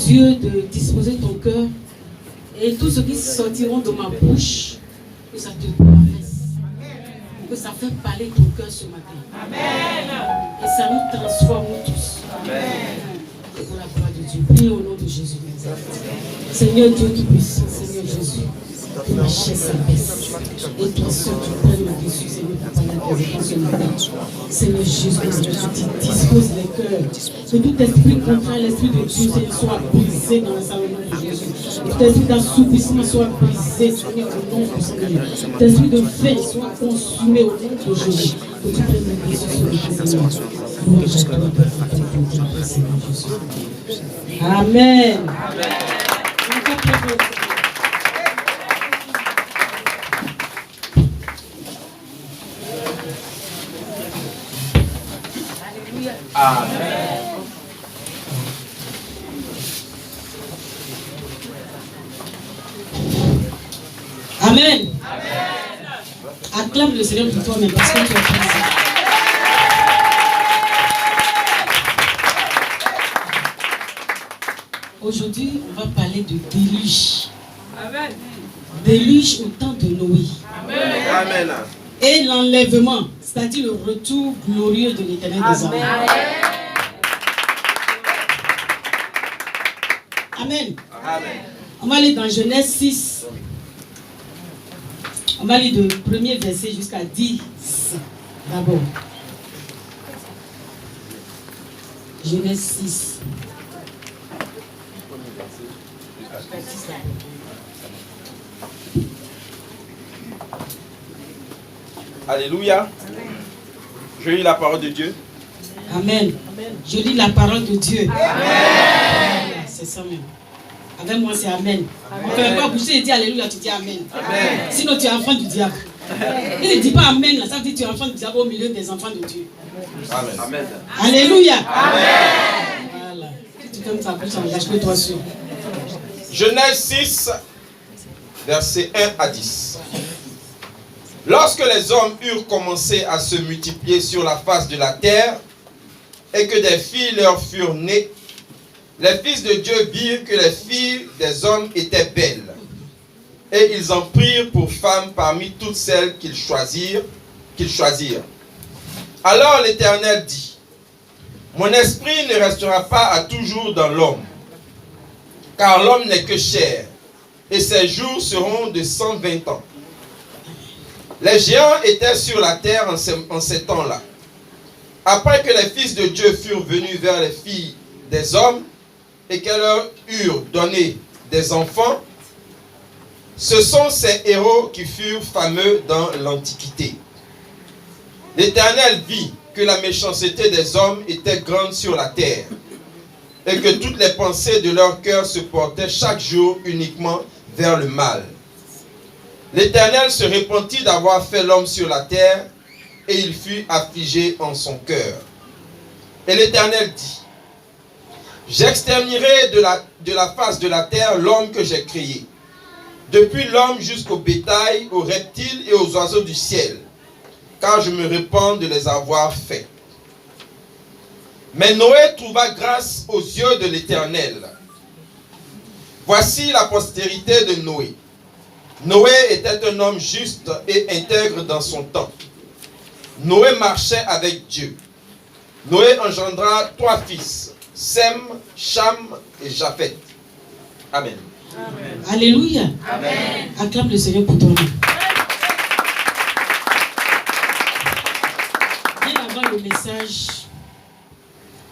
Dieu de disposer ton cœur et tout ce qui sortiront de ma bouche, que ça te caresse, que ça fait parler ton cœur ce matin. Amen. Et ça nous transforme tous. Amen. Et pour la gloire de Dieu, prie au nom de Jésus. Seigneur Dieu qui puissant, Seigneur Jésus, que ma chaise s'abaisse et toi seul tu prennes le dessus, Seigneur, pour parler à tes ce matin. Seigneur Jésus, tu disposes les cœurs. Que tout esprit contraire l'esprit de Dieu soit brisé dans la salle au nom de Jésus. Que tout esprit d'assoupissement soit brisé, Seigneur, au nom de Seigneur. Tout esprit de faim soit consumé au nom de Jésus. Que tu prennes le dessus sur le Seigneur. Louange à toi, Seigneur Jésus. Amen. Amen. Amen. Acclame le Seigneur pour toi-même parce que tu es présent. Aujourd'hui, on va parler de déluge. Amen. Déluge au temps de Noé. Amen. Amen. Et l'enlèvement, c'est-à-dire le retour glorieux de l'Éternel des armées. Amen. Amen. On va aller dans Genèse 6. On va lire le premier verset jusqu'à 10. D'abord. Genèse 6. Alléluia. Je lis la parole de Dieu. Amen. Je lis la parole de Dieu. Amen. C'est ça même. Avec moi, c'est Amen. On ne peut pas bouger et dire Alléluia, tu dis Amen. Amen. Sinon, tu es enfant du diable. Il ne dit pas Amen, là, ça veut dire que tu es enfant du diable au milieu des enfants de Dieu. Amen. Amen. Alléluia. Amen. Voilà. Si tu fermes ta bouche, ça engage que toi sûr. Genèse 6, versets 1 à 10. Lorsque les hommes eurent commencé à se multiplier sur la face de la terre, et que des filles leur furent nées, les fils de Dieu virent que les filles des hommes étaient belles. Et ils en prirent pour femmes parmi toutes celles qu'ils choisirent. Alors l'Éternel dit, mon esprit ne restera pas à toujours dans l'homme, car l'homme n'est que chair, et ses jours seront de 120 ans. Les géants étaient sur la terre en ces temps-là. Après que les fils de Dieu furent venus vers les filles des hommes, et qu'elles leur eurent donné des enfants, ce sont ces héros qui furent fameux dans l'Antiquité. L'Éternel vit que la méchanceté des hommes était grande sur la terre, et que toutes les pensées de leur cœur se portaient chaque jour uniquement vers le mal. L'Éternel se repentit d'avoir fait l'homme sur la terre, et il fut affligé en son cœur. Et l'Éternel dit, j'exterminerai de la face de la terre l'homme que j'ai créé, depuis l'homme jusqu'au bétail, aux reptiles et aux oiseaux du ciel, car je me repens de les avoir faits. Mais Noé trouva grâce aux yeux de l'Éternel. Voici la postérité de Noé. Noé était un homme juste et intègre dans son temps. Noé marchait avec Dieu. Noé engendra 3 fils, Sem, Cham et Japhet. Amen. Amen. Alléluia. Amen. Acclame le Seigneur pour ton nom. Bien avant le message,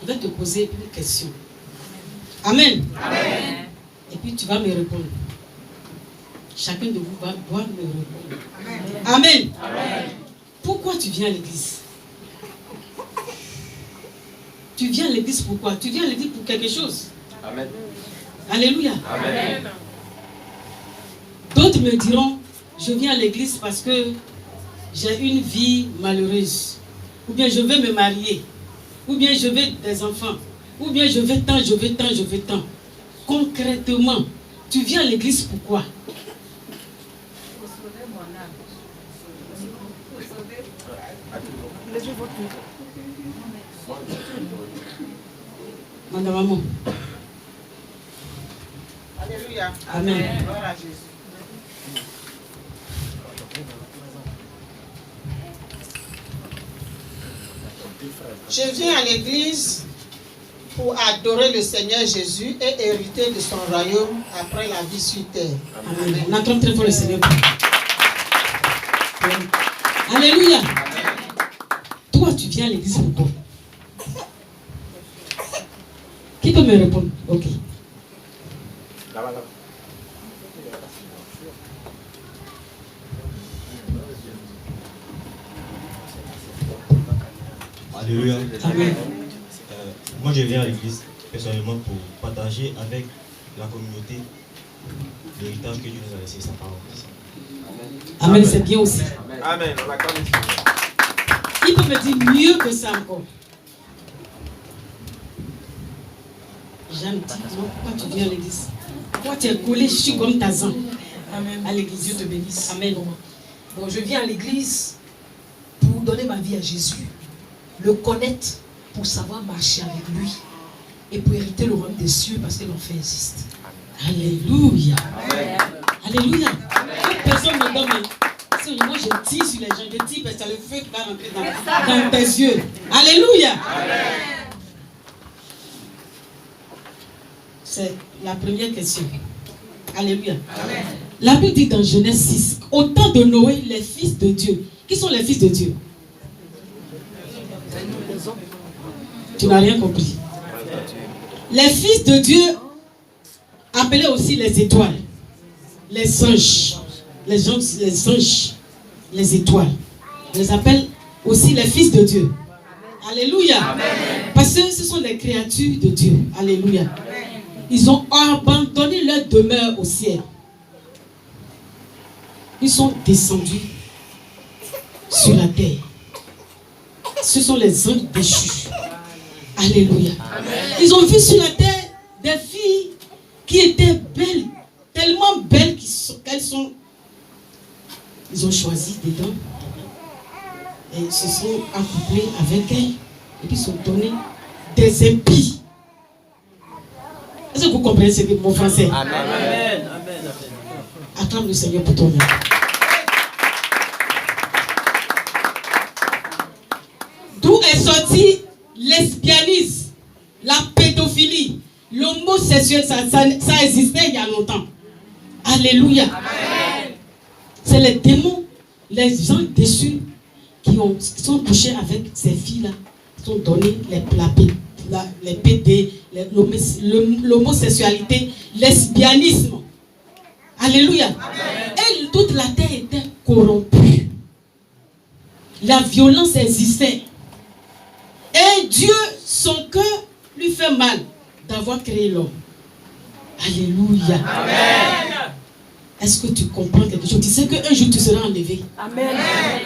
je vais te poser une question. Amen. Amen. Et puis tu vas me répondre. Chacun de vous doit me répondre. Amen. Amen. Amen. Pourquoi tu viens à l'église? Tu viens à l'église pourquoi? Tu viens à l'église pour quelque chose. Amen. Alléluia. Amen. D'autres me diront, je viens à l'église parce que j'ai une vie malheureuse. Ou bien je veux me marier. Ou bien je veux des enfants. Ou bien je veux tant, je veux tant, je veux tant. Concrètement, tu viens à l'église pourquoi? Madame maman. Alléluia. Amen. Gloire à Jésus. Je viens à l'église pour adorer le Seigneur Jésus et hériter de son royaume après la vie sur terre. Amen. On attend très fort le Seigneur. Alléluia. Toi, tu viens à l'église pourquoi? Qui peut me répondre? Ok. Alléluia. Amen. Moi, je viens à l'église personnellement pour partager avec la communauté l'héritage que Dieu nous a laissé, sa parole. Amen, c'est bien aussi. Amen. On la connaît. Il peut me dire mieux que ça encore. Jeanne, dis-moi pourquoi tu viens à l'église? Pourquoi tu es collé, je suis comme Tazan. Amen. À l'église. Dieu te bénisse. Amen. Bon, je viens à l'église pour donner ma vie à Jésus, le connaître pour savoir marcher avec lui et pour hériter le royaume des cieux parce que l'enfer existe. Alléluia. Amen. Alléluia. Personne ne me donne. Moi je tire sur les gens, je tire parce que c'est le feu qui va rentrer dans tes yeux. Alléluia. Amen. C'est la première question. Alléluia. Amen. La Bible dit dans Genèse 6, au temps de Noé, les fils de Dieu. Qui sont les fils de Dieu? Tu n'as rien compris. Les fils de Dieu, appelés aussi les étoiles, les anges, les anges, les étoiles. On les appelle aussi les fils de Dieu. Alléluia. Amen. Parce que ce sont les créatures de Dieu. Alléluia. Amen. Ils ont abandonné leur demeure au ciel. Ils sont descendus sur la terre. Ce sont les anges déchus. Alléluia. Amen. Ils ont vu sur la terre des filles qui étaient belles, tellement belles qu'elles sont. Ils ont choisi dedans et se sont accouplés avec elles et puis se sont donnés des impies. Est-ce que vous comprenez ce que mon français? Amen. Amen. Acclame le Seigneur pour ton nom. D'où est sorti l'espianisme, la pédophilie, l'homosexuel, ça existait il y a longtemps. Alléluia. Amen. C'est les démons, les gens déçus qui sont couchés avec ces filles-là, qui ont donné les PD, l'homosexualité, l'espianisme. Alléluia. Amen. Et toute la terre était corrompue. La violence existait. Et Dieu, son cœur lui fait mal d'avoir créé l'homme. Alléluia. Amen. Est-ce que tu comprends quelque chose? Tu sais qu'un jour tu seras enlevé. Amen.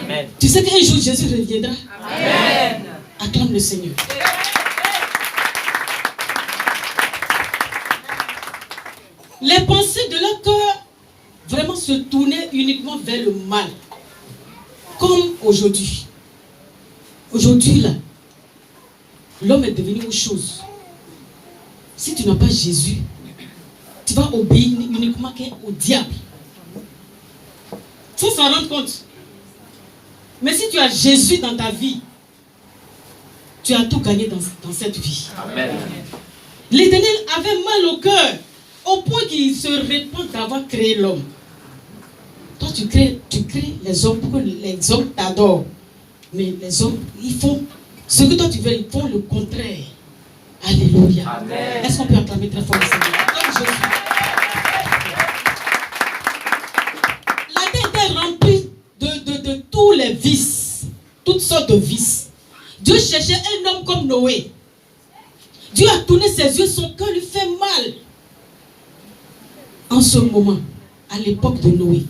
Amen. Tu sais qu'un jour Jésus reviendra. Amen. Acclame le Seigneur. Les pensées de leur cœur vraiment se tournaient uniquement vers le mal. Comme aujourd'hui. Aujourd'hui là, l'homme est devenu autre chose. Si tu n'as pas Jésus, tu vas obéir uniquement au diable. Il faut s'en rendre compte. Mais si tu as Jésus dans ta vie, tu as tout gagné dans cette vie. Amen. L'Éternel avait mal au cœur, au point qu'il se répand d'avoir créé l'homme. Toi, tu crées les hommes pour que les hommes t'adorent. Mais les hommes, ils font ce que toi tu veux, ils font le contraire. Alléluia. Amen. Est-ce qu'on peut acclamer très fort le Seigneur? Comme Jésus. La terre est remplie de tous les vices, toutes sortes de vices. Dieu cherchait un homme comme Noé. Dieu a tourné ses yeux, son cœur lui fait mal. En ce moment, à l'époque de Noé,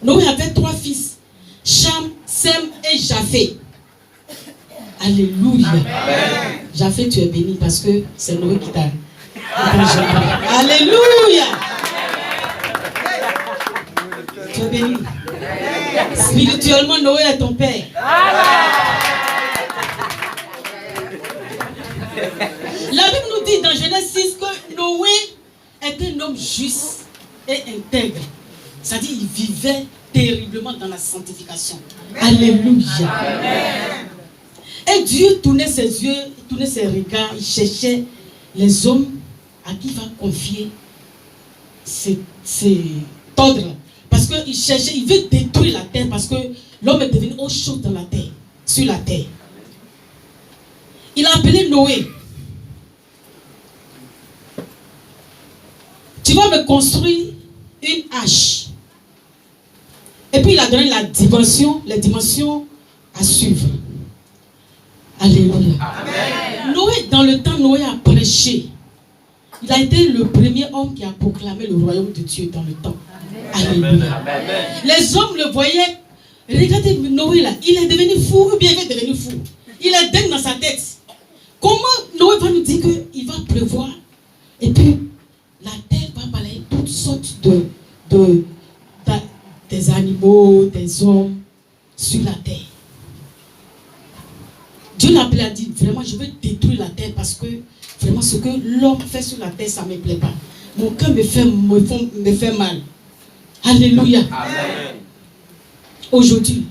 Noé avait 3 fils, Cham, Sem et Japheth. Alléluia. Amen. Japheth, tu es béni parce que c'est Noé qui t'a. Alléluia. Tu es béni. Spirituellement, Noé est ton père. La Bible nous dit dans Genèse 6 que Noé est un homme juste et intègre. C'est-à-dire qu'il vivait terriblement dans la sanctification. Alléluia. Amen. Et Dieu tournait ses yeux, tournait ses regards, il cherchait les hommes à qui il va confier cet ordre. Parce qu'il cherchait, il veut détruire la terre parce que l'homme est devenu autre chose dans la terre, sur la terre. Il a appelé Noé. Tu vas me construire une hache. Et puis il a donné les dimensions à suivre. Alléluia. Amen. Noé, dans le temps, Noé a prêché. Il a été le premier homme qui a proclamé le royaume de Dieu dans le temps. Alléluia. Amen. Les hommes le voyaient. Regardez Noé là, il est devenu fou ou bien il est devenu fou. Il est dingue dans sa tête. Comment Noé va nous dire qu'il va pleuvoir et puis la terre va balayer toutes sortes des animaux, des hommes sur la terre. Dieu l'a appelé à dire, vraiment je veux détruire la terre parce que vraiment ce que l'homme fait sur la terre, ça ne me plaît pas. Mon cœur me fait mal. Alléluia. Amen. Aujourd'hui,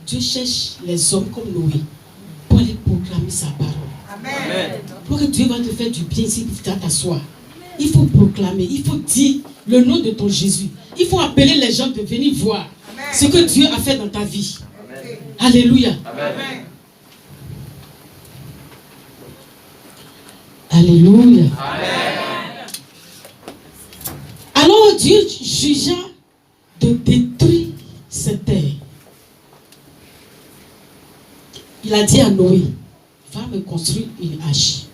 Dieu cherche les hommes comme Noé pour aller proclamer sa parole. Amen. Pour que Dieu va te faire du bien si tu vas t'asseoir. Il faut proclamer, il faut dire le nom de ton Jésus. Il faut appeler les gens de venir voir ce que Dieu a fait dans ta vie. Alléluia. Amen. Alléluia. Amen. Alors Dieu jugea de détruire cette terre. Il a dit à Noé, va me construire une hache.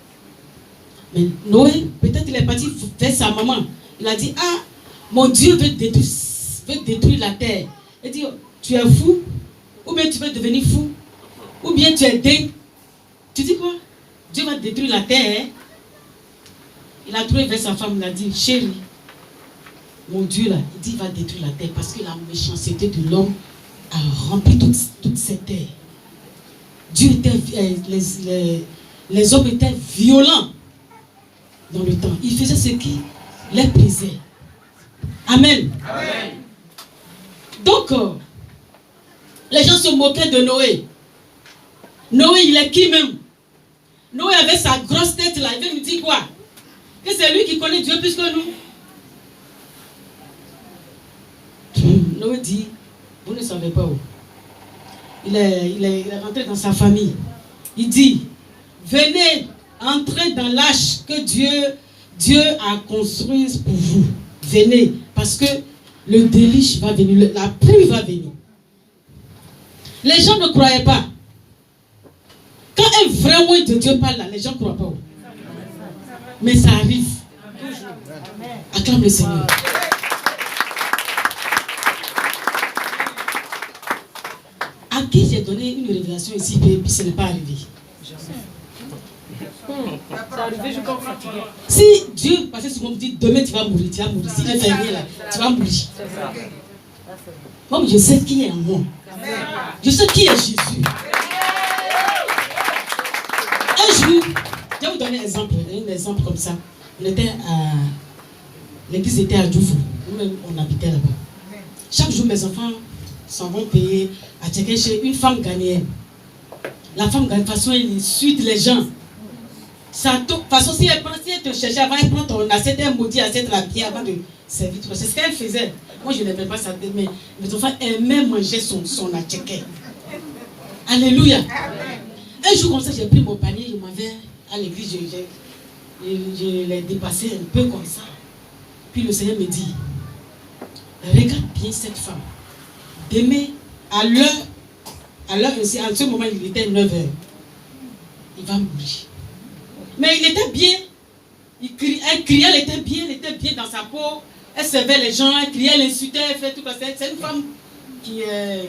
Mais Noé, peut-être il est parti vers sa maman. Il a dit, ah, mon Dieu veut détruire la terre. Il dit, tu es fou? Ou bien tu veux devenir fou? Ou bien tu es dingue? Tu dis quoi? Dieu va détruire la terre. Il a trouvé vers sa femme, il a dit, chérie, mon Dieu là, il dit, il va détruire la terre parce que la méchanceté de l'homme a rempli toute cette terre. Dieu était, les hommes étaient violents dans le temps. Ils faisaient ce qui les plaisait. Amen. Amen. Donc, les gens se moquaient de Noé. Noé, il est qui même? Noé avait sa grosse tête là. Il veut nous dire quoi? Que c'est lui qui connaît Dieu plus que nous. Noé dit, vous ne savez pas où. Il est rentré dans sa famille. Il dit, venez entrer dans l'arche que Dieu a construite pour vous. Venez, parce que le déluge va venir, la pluie va venir. Les gens ne croyaient pas. Quand un vrai mot de Dieu parle là, les gens ne croient pas. Mais ça arrive. Acclame le Seigneur. À qui j'ai donné une révélation ici, et puis ce n'est pas arrivé. Si Dieu passait sur moi, vous dit demain tu vas mourir, tu vas mourir. Si je fais rien là, tu vas mourir. Moi, je sais qui est en moi. Je sais qui est Jésus. Un jour, je vais vous donner un exemple comme ça. On était à l'église était à Djoufou. Nous-mêmes, on habitait là-bas. Chaque jour, mes enfants s'en vont payer à checker chez une femme ghanéenne. La femme ghanéenne, de toute façon, elle suit les gens. De toute façon, si elle te cherchait avant, elle prend ton assiette, elle maudit assiette la pierre avant de servir. C'est ce qu'elle faisait. Moi, je n'aimais pas ça, mais mes enfants aimaient manger son atcheke. Alléluia. Un jour comme ça, j'ai pris mon panier, je m'en vais à l'église, je l'ai dépassé un peu comme ça. Puis le Seigneur me dit, regarde bien cette femme. Demain, à l'heure aussi, en ce moment, il était 9h. Il va mourir. Mais il était bien. Elle criait, elle était bien dans sa peau. Elle servait les gens, elle criait, elle insultait, elle fait tout ça. C'est une femme qui est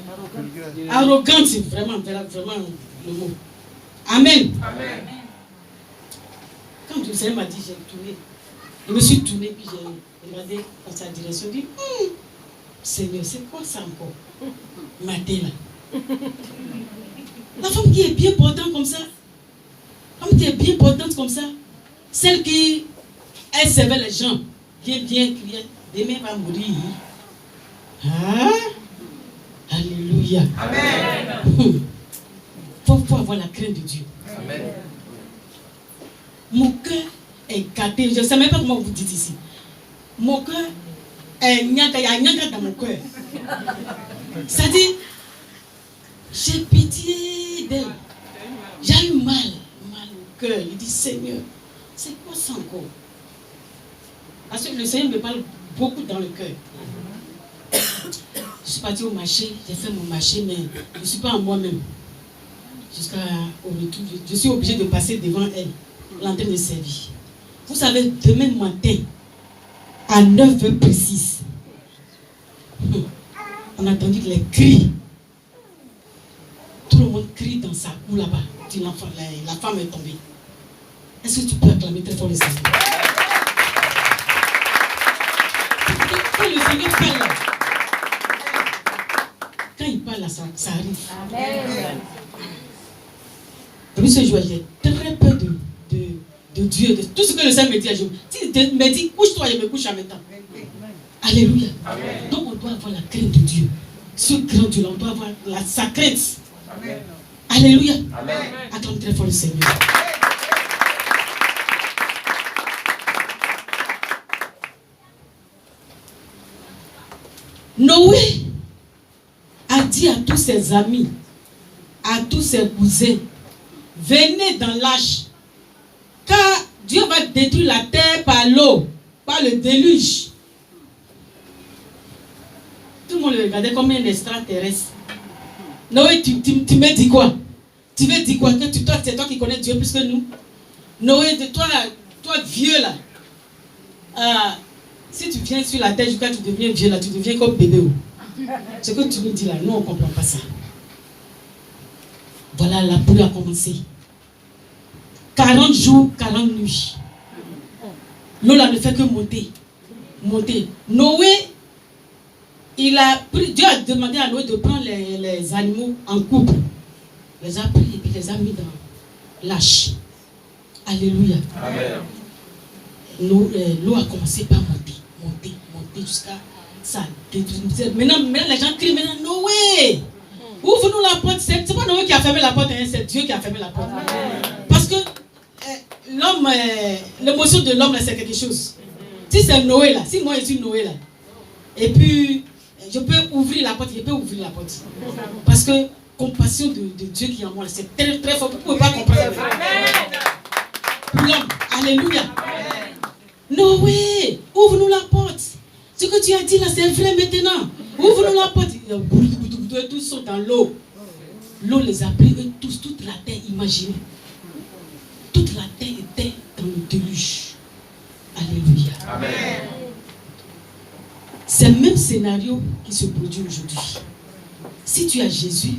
arrogante, c'est vraiment le mot. Amen. Amen. Quand le Seigneur m'a dit, j'ai tourné. Je me suis tourné, puis j'ai regardé dans sa direction, j'ai dit, Seigneur, c'est quoi ça encore? Maté là. La femme qui est bien portante comme ça. La femme qui est bien portante comme ça. Celle qui, elle servait les gens. Bien, criait. Demain va mourir. Ah? Alléluia. Amen. Faut avoir la crainte de Dieu. Amen. Mon cœur est gâté. Je ne sais même pas comment vous dites ici. Mon cœur est nyaka, il y a nyaka dans mon cœur. C'est-à-dire, j'ai pitié d'elle. J'ai eu mal au cœur. Il dit, Seigneur, c'est quoi ça encore? Parce que le Seigneur me parle beaucoup dans le cœur. Je suis partie au marché, j'ai fait mon marché, mais je ne suis pas en moi-même. Jusqu'au retour, je suis obligée de passer devant elle, l'entrée de servir. Vous savez, demain matin, à 9h précises, on a entendu les cris. Tout le monde crie dans sa cour là-bas. La femme est tombée. Est-ce que tu peux acclamer très fort le Seigneur? Quand le Seigneur parle là, quand il parle là, ça arrive. Amen. Depuis ce jour, j'ai très peur de Dieu, de tout ce que le Seigneur me dit à jour. S'il me dit, couche-toi, je me couche en même temps. Alléluia. Amen. Donc on doit avoir la crainte de Dieu. Ce grand Dieu-là, on doit avoir sa crainte. Amen. Alléluia. Amen. Acclame très fort le Seigneur. Noé a dit à tous ses amis, à tous ses cousins, venez dans l'arche, car Dieu va détruire la terre par l'eau, par le déluge. Tout le monde le regardait comme un extraterrestre. Noé, tu me dis quoi? Tu veux dire quoi? Que c'est toi qui connais Dieu plus que nous? Noé, toi vieux là, si tu viens sur la terre jusqu'à tu deviens vieux là, tu deviens comme bébé. Ce que tu nous dis là, nous on ne comprend pas ça. Voilà, la pluie a commencé. 40 jours, 40 nuits. L'eau là ne fait que monter. Monter. Noé, Dieu a demandé à Noé de prendre les animaux en couple. Il les a pris et puis les a mis dans l'arche. Alléluia. Amen. L'eau a commencé par monter jusqu'à ça. Maintenant les gens crient maintenant, Noé, ouvre-nous la porte. C'est pas Noé qui a fermé la porte, hein, c'est Dieu qui a fermé la porte. Amen. Parce que l'homme, l'émotion de l'homme, c'est quelque chose. Si c'est Noé là, si moi je suis Noé là, et puis je peux ouvrir la porte, Parce que compassion de Dieu qui est en moi, c'est très très fort. Vous ne pouvez pas comprendre. Pour l'homme, alléluia. Amen. Noé, ouvre-nous la porte. Ce que tu as dit là, c'est vrai maintenant. Ouvre-nous la porte. Tous sont dans l'eau. L'eau les a pris, eux tous, toute la terre, imaginez. Toute la terre était dans le déluge. Alléluia. Amen. C'est le même scénario qui se produit aujourd'hui. Si tu as Jésus,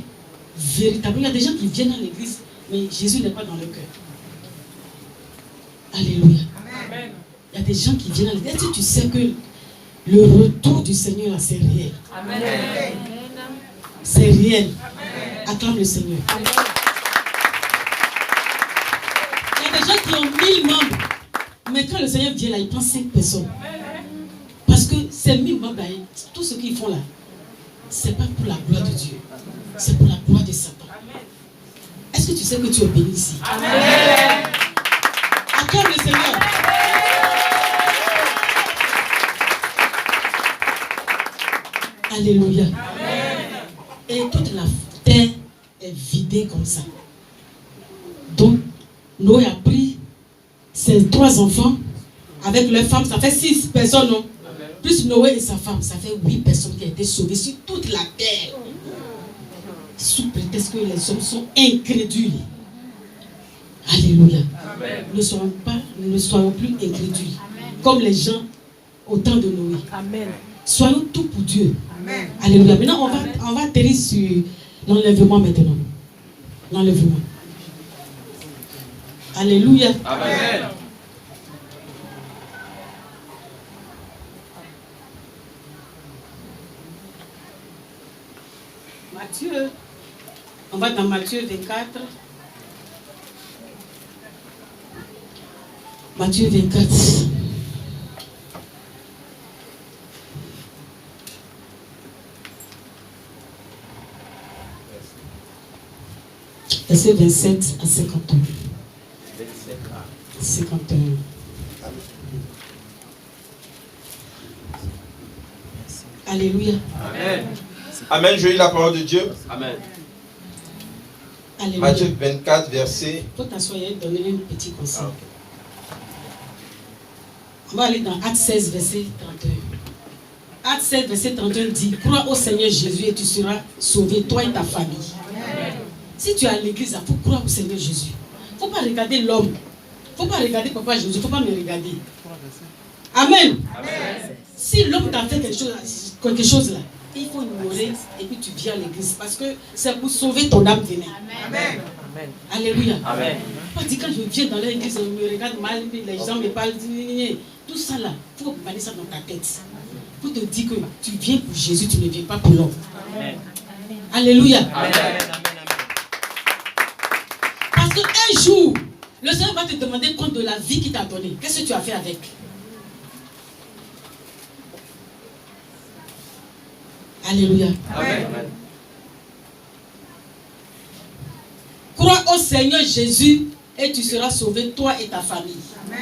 véritablement, il y a des gens qui viennent à l'église, mais Jésus n'est pas dans leur cœur. Alléluia. Amen. Il y a des gens qui viennent à l'église. Est-ce que tu sais que le retour du Seigneur là, c'est réel? Amen. C'est réel. Amen. Acclame le Seigneur. Amen. Il y a des gens qui ont 1000 membres, mais quand le Seigneur vient là, il prend 5 personnes. Parce que ces 1000 membres, tout ce qu'ils font là, ce n'est pas pour la gloire de Dieu, c'est pour la gloire de Satan. Est-ce que tu sais que tu es béni ici? Amen. Acclame le Seigneur. Alléluia. Amen. Et toute la terre est vidée comme ça. Donc, Noé a pris ses 3 enfants avec leurs femmes, ça fait 6 personnes, non? Plus Noé et sa femme, ça fait 8 personnes qui ont été sauvées sur toute la terre. Sous prétexte que les hommes sont incrédules. Alléluia. Amen. Ne soyons plus incrédules. Amen. Comme les gens au temps de Noé. Amen. Soyons tout pour Dieu. Amen. Alléluia. Maintenant, on va atterrir sur l'enlèvement maintenant. L'enlèvement. Alléluia. Amen. Matthieu. On va dans Matthieu 24. Matthieu 24. Verset 27 à 51. 51. Alléluia. Amen. Amen. Je lis la parole de Dieu. Amen. Alléluia. Matthieu 24, verset. Il faut t'asseoir et donner un petit conseil. Ah, okay. On va aller dans Acte 16, verset 31. Acte 16, verset 31 dit: crois au Seigneur Jésus et tu seras sauvé, toi et ta famille. Amen. Si tu es à l'église, il faut croire au Seigneur Jésus. Il ne faut pas regarder l'homme. Il ne faut pas regarder Papa Jésus. Il ne faut pas me regarder. Amen. Amen. Si l'homme t'a fait quelque chose là, il faut ignorer et puis tu viens à l'église. Parce que c'est pour sauver ton âme vénère. Amen. Amen. Alléluia. Amen. Pas dire quand je viens dans l'église, on me regarde mal, les gens me parlent. Tout ça là, il faut balayer ça dans ta tête. Pour te dire que tu viens pour Jésus, tu ne viens pas pour l'homme. Amen. Alléluia. Amen. Parce qu'un jour, le Seigneur va te demander compte de la vie qu'il t'a donnée. Qu'est-ce que tu as fait avec? Alléluia. Amen. Crois au Seigneur Jésus et tu seras sauvé, toi et ta famille. Amen.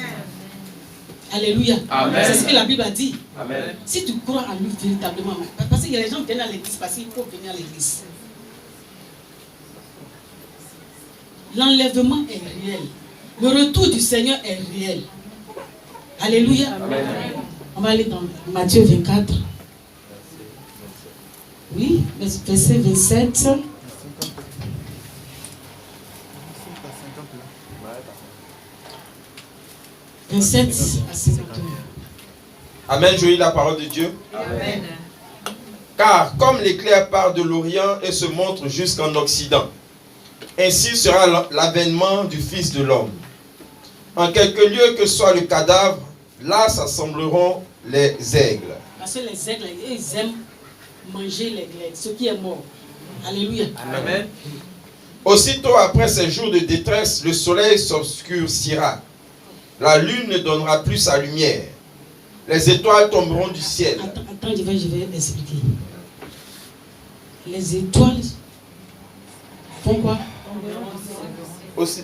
Alléluia. Amen. C'est ce que la Bible a dit. Amen. Si tu crois en lui véritablement, parce qu'il y a des gens qui viennent à l'église parce qu'il faut venir à l'église. L'enlèvement est réel. Le retour du Seigneur est réel. Alléluia. Amen. On va aller dans Matthieu 24. Oui, verset 27. « 27 à 51. » Amen, je lis la parole de Dieu. Amen. Car comme l'éclair part de l'Orient et se montre jusqu'en Occident, ainsi sera l'avènement du Fils de l'homme. En quelque lieu que soit le cadavre, là s'assembleront les aigles. Parce que les aigles, ils aiment manger ce qui est mort. Alléluia. Amen. Aussitôt après ces jours de détresse, le soleil s'obscurcira. La lune ne donnera plus sa lumière. Les étoiles tomberont du ciel. Attends, je vais expliquer. Les étoiles font quoi? Aussi,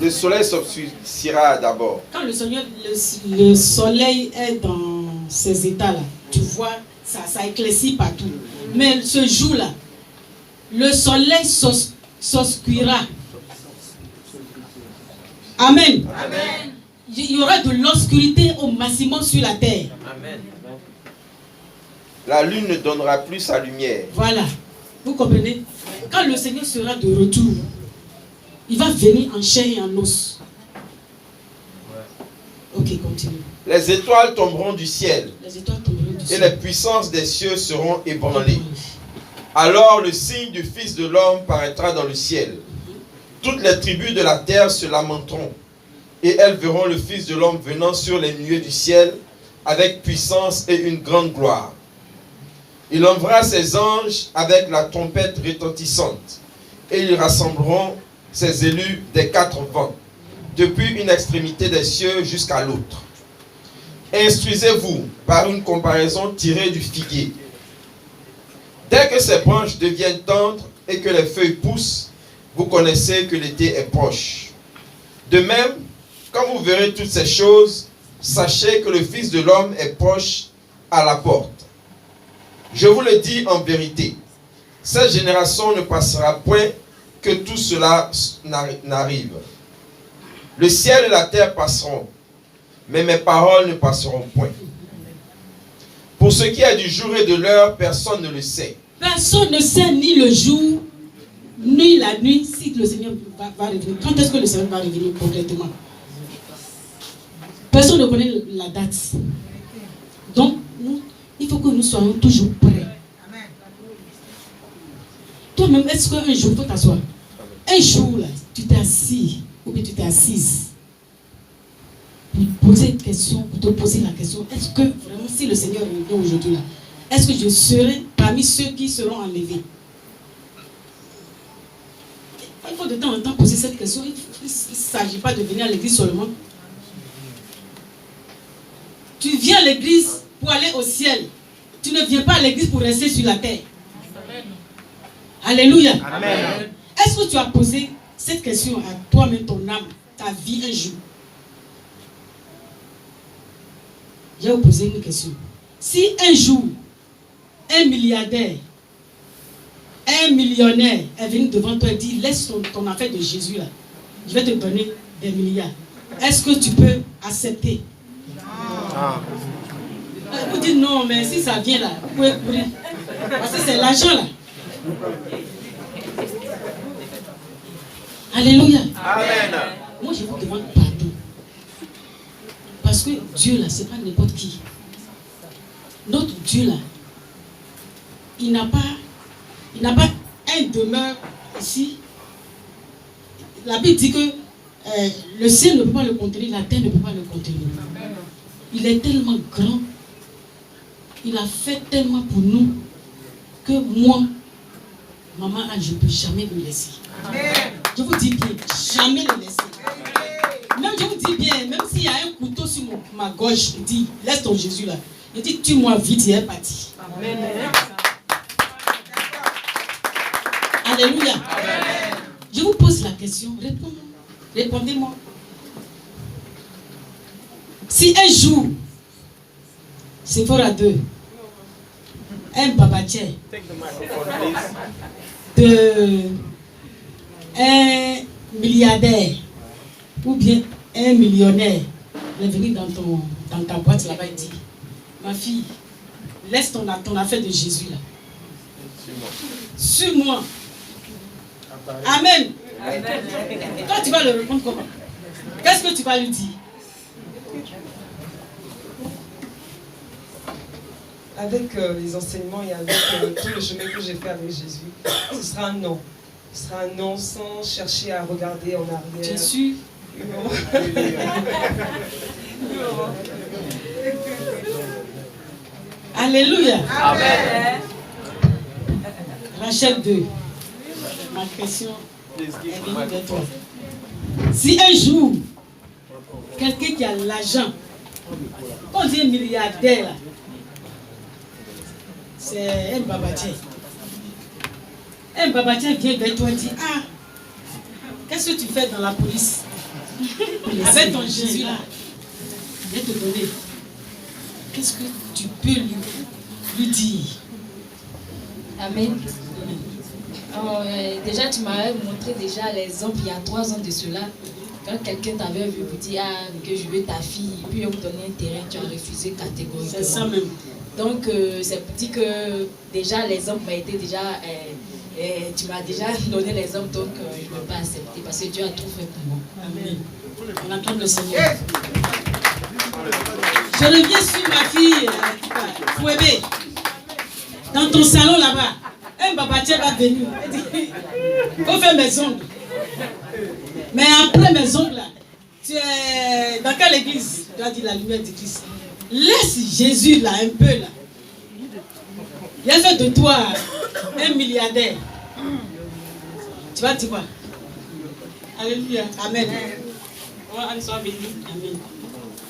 le soleil s'obscurcira d'abord. Quand le soleil est dans ces états-là, tu vois, ça éclaircit partout. Mais ce jour-là, le soleil s'obscurira. Amen. Amen. Il y aura de l'obscurité au maximum sur la terre. Amen. La lune ne donnera plus sa lumière. Voilà. Vous comprenez? Quand le Seigneur sera de retour, il va venir en chair et en os. Ok, continue. Les étoiles tomberont du ciel. Les étoiles tomberont du Et ciel. les puissances des cieux seront ébranlées. Alors le signe du Fils de l'homme paraîtra dans le ciel. Toutes les tribus de la terre se lamenteront. Et elles verront le Fils de l'homme venant sur les nuées du ciel avec puissance et une grande gloire. Il enverra ses anges avec la trompette retentissante. Et ils rassembleront ses élus des quatre vents, depuis une extrémité des cieux jusqu'à l'autre. Instruisez-vous par une comparaison tirée du figuier. Dès que ses branches deviennent tendres et que les feuilles poussent, vous connaissez que l'été est proche. De même, quand vous verrez toutes ces choses, sachez que le Fils de l'homme est proche à la porte. Je vous le dis en vérité, cette génération ne passera point que tout cela n'arrive. Le ciel et la terre passeront, mais mes paroles ne passeront point. Pour ce qui est du jour et de l'heure, personne ne le sait. Personne ne sait ni le jour, ni la nuit, si le Seigneur va revenir. Quand est-ce que le Seigneur va revenir concrètement? Personne ne connaît la date. Donc, il faut que nous soyons toujours prêts. Toi-même, est-ce qu'un jour, il faut t'asseoir? Un jour, là, tu t'es assis, ou bien tu t'es assise, pour poser une question, pour te poser la question, est-ce que vraiment, si le Seigneur revient aujourd'hui, là, est-ce que je serai parmi ceux qui seront enlevés? Il faut de temps en temps poser cette question. Il ne s'agit pas de venir à l'église seulement. Tu viens à l'église pour aller au ciel. Tu ne viens pas à l'église pour rester sur la terre. Amen. Alléluia. Amen. Est-ce que tu as posé cette question à toi-même, ton âme, ta vie un jour? Je vais vous poser une question. Si un jour, un milliardaire, un millionnaire est venu devant toi et dit, laisse ton affaire de Jésus là, je vais te donner des milliards. Est-ce que tu peux accepter? Vous dites non, mais si ça vient là, vous pouvez courir. Parce que c'est l'argent là. Alléluia. Amen. Moi je vous demande pardon. Parce que Dieu là, c'est pas n'importe qui. Notre Dieu là, il n'a pas un demeure ici. La Bible dit que le ciel ne peut pas le contenir, la terre ne peut pas le contenir. Il est tellement grand, il a fait tellement pour nous que moi, maman, je ne peux jamais le laisser. Je vous dis bien, jamais le laisser. Même je vous dis bien, même s'il y a un couteau sur ma gauche, il dit, laisse ton Jésus là. Il dit, tue-moi vite, il est parti. Amen. Alléluia. Amen. Je vous pose la question, répondez-moi. Si un jour, c'est fort à deux, un babatier de un milliardaire ou bien un millionnaire est venu dans ta boîte là-bas et dit, ma fille, laisse ton affaire de Jésus là. Suis-moi. Amen. Toi, tu vas le répondre comment? Qu'est-ce que tu vas lui dire? Avec les enseignements et avec tout le chemin que j'ai fait avec Jésus, ce sera un non. Ce sera un non sans chercher à regarder en arrière. Bien sûr. Alléluia. Amen. Rachel 2. Ma question est venue de toi. Si un jour, quelqu'un qui a l'argent, on dit un milliardaire, là, c'est un babatier. Un babatier vient vers toi et dit, ah, qu'est-ce que tu fais dans la police? Avec ton Jésus là, je vais te donner. Qu'est-ce que tu peux lui dire? Amen. Déjà, tu m'avais montré déjà l'exemple il y a 3 ans de cela. Quand quelqu'un t'avait vu vous dire que je veux ta fille, puis on vous donnait un terrain, tu as refusé catégoriquement. C'est ça même. Donc, c'est pour dire que déjà l'exemple m'a été déjà. Tu m'as déjà donné l'exemple, donc je ne peux pas accepter parce que Dieu a tout fait pour moi. Amen. On acclame le Seigneur. Je reviens sur ma fille, Fouébé. Dans ton salon là-bas, un babatier va venir. Il faut faire mes ongles. Mais après mes ongles là, tu es dans quelle église? Tu as dit la lumière du Christ. Laisse Jésus là un peu là. Il a fait de toi un milliardaire. Tu vas dire quoi? Alléluia. Amen. Moi, Anne soit bénie. Amen.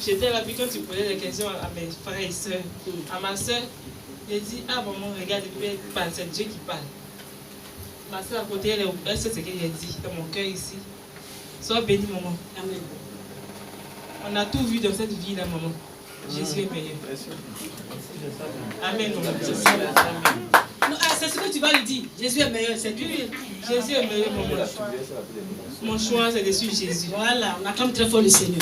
J'étais là, puis quand tu posais des questions à mes frères et sœurs, à ma sœur, j'ai dit, ah maman, regarde, c'est Dieu qui parle. Ma sœur à côté, elle sait ce que j'ai dit dans mon cœur ici. Sois bénie, maman. Amen. On a tout vu dans cette vie là, maman. Jésus est meilleur. Amen, maman. Non, c'est ce que tu vas lui dire. Jésus est meilleur, c'est Dieu. Jésus est meilleur, maman. Mon choix, c'est de suivre Jésus. Voilà, on acclame très fort le Seigneur.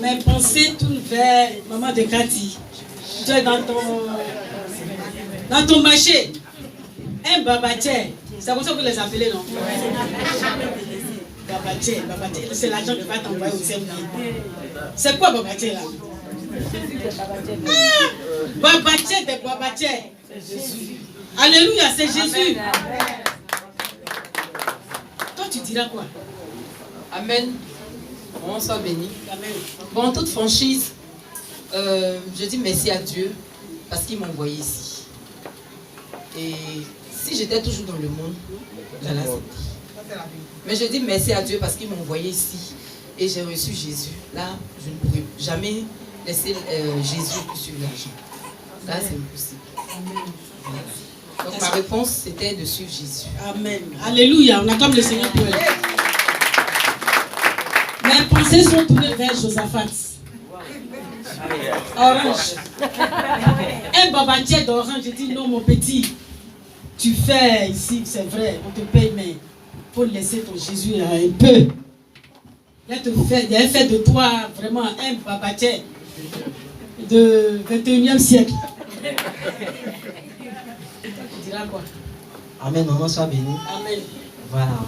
Mes pensées tournent vers maman de Cathy. Tu es dans ton marché. Un babatier. C'est comme ça que vous les appelez, non? Babatier. C'est l'argent qui va t'envoyer au ciel. C'est quoi babatier là? Babatier des babatiers. Alléluia, c'est Jésus. Toi, tu diras quoi? Amen. On soit béni. Amen. Bon, en toute franchise, je dis merci à Dieu parce qu'il m'a envoyé ici. Et si j'étais toujours dans le monde, j'allais accepter. Mais je dis merci à Dieu parce qu'il m'a envoyé ici et j'ai reçu Jésus. Là, je ne pourrais jamais laisser Jésus sur l'argent. Là, c'est impossible. Donc ma réponse, c'était de suivre Jésus. Amen. Alléluia. On acclame le Seigneur pour elle. Mes pensées sont tournées vers Josaphat. Orange. Un babatier d'orange. Je dis non, mon petit. Tu fais ici, c'est vrai, on te paye, mais il faut laisser ton Jésus là un peu. Il a fait de toi vraiment un babatier de 21e siècle. Tu diras quoi? Amen, maman, sois bénie. Amen. Voilà.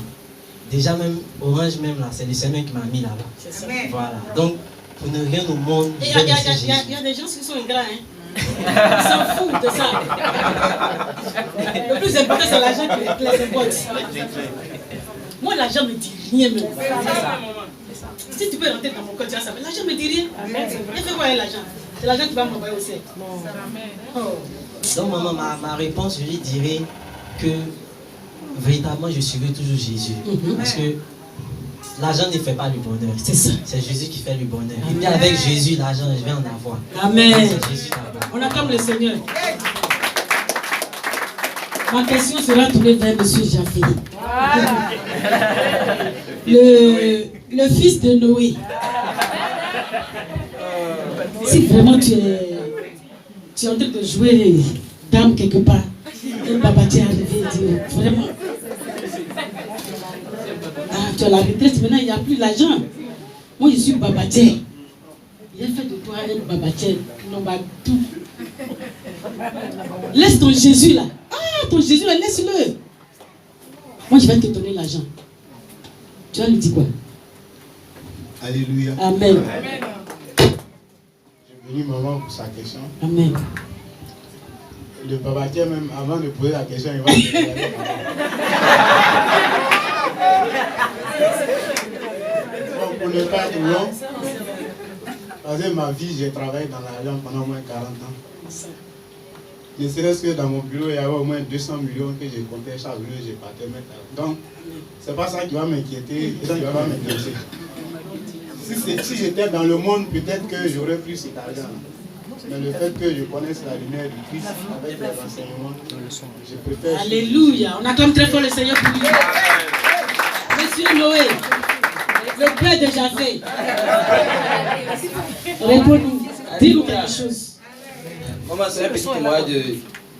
Déjà même, Orange même là, c'est le Seigneur qui m'a mis là-bas. C'est ça. Voilà. Donc, pour ne rien au monde, Il je y, vais laisser Jésus. y a des gens qui sont ingrats, hein. Ils s'en foutent de ça. Le plus important, c'est l'argent qui les importe. Moi, l'argent me dit rien même. Si tu peux rentrer dans mon cœur, tu vas savoir. L'argent me dit rien. Et fais quoi avec l'argent? C'est l'argent qui va m'envoyer au ciel. Oh. Donc, maman, ma réponse, je lui dirais que véritablement, je suivrai toujours Jésus. Parce que l'argent ne fait pas le bonheur. C'est ça. C'est Jésus qui fait le bonheur. Et puis avec Jésus, l'argent, je vais en avoir. Amen. C'est Jésus d'abord. On acclame le Seigneur. Ma question sera tournée vers M. Jaffé. le fils de Noé. Si vraiment tu es en train de jouer dame quelque part, et Babatier est arrivé et dit, vraiment, tu as la retraite, maintenant il n'y a plus l'argent. Moi je suis Babatier. Il a fait de toi un Babatier, non, bah, tout. Laisse ton Jésus là. Ah, ton Jésus là, laisse-le. Moi je vais te donner l'argent. Tu vas lui dire quoi? Alléluia. Amen. J'ai venu maman pour sa question. Amen. Le babatier même, avant de poser la question, il va te regarder. Bon, pour ne pas être long, parce que ma vie, j'ai travaillé dans l'argent pendant au moins 40 ans. Ne serait-ce que dans mon bureau, il y avait au moins 200 millions que je comptais chaque jour, je partais mettre. Donc, c'est pas ça qui va m'inquiéter, ça qui va pas m'inquiéter. Si j'étais dans le monde, peut-être que j'aurais plus cet argent. Mais le fait que je connaisse la lumière du Christ avec les enseignements, je préfère... Alléluia. On acclame très fort le Seigneur pour lui. Monsieur Noé, le père de Japheth. Réponds-nous. Dis-nous quelque chose. Maman, c'est un petit témoignage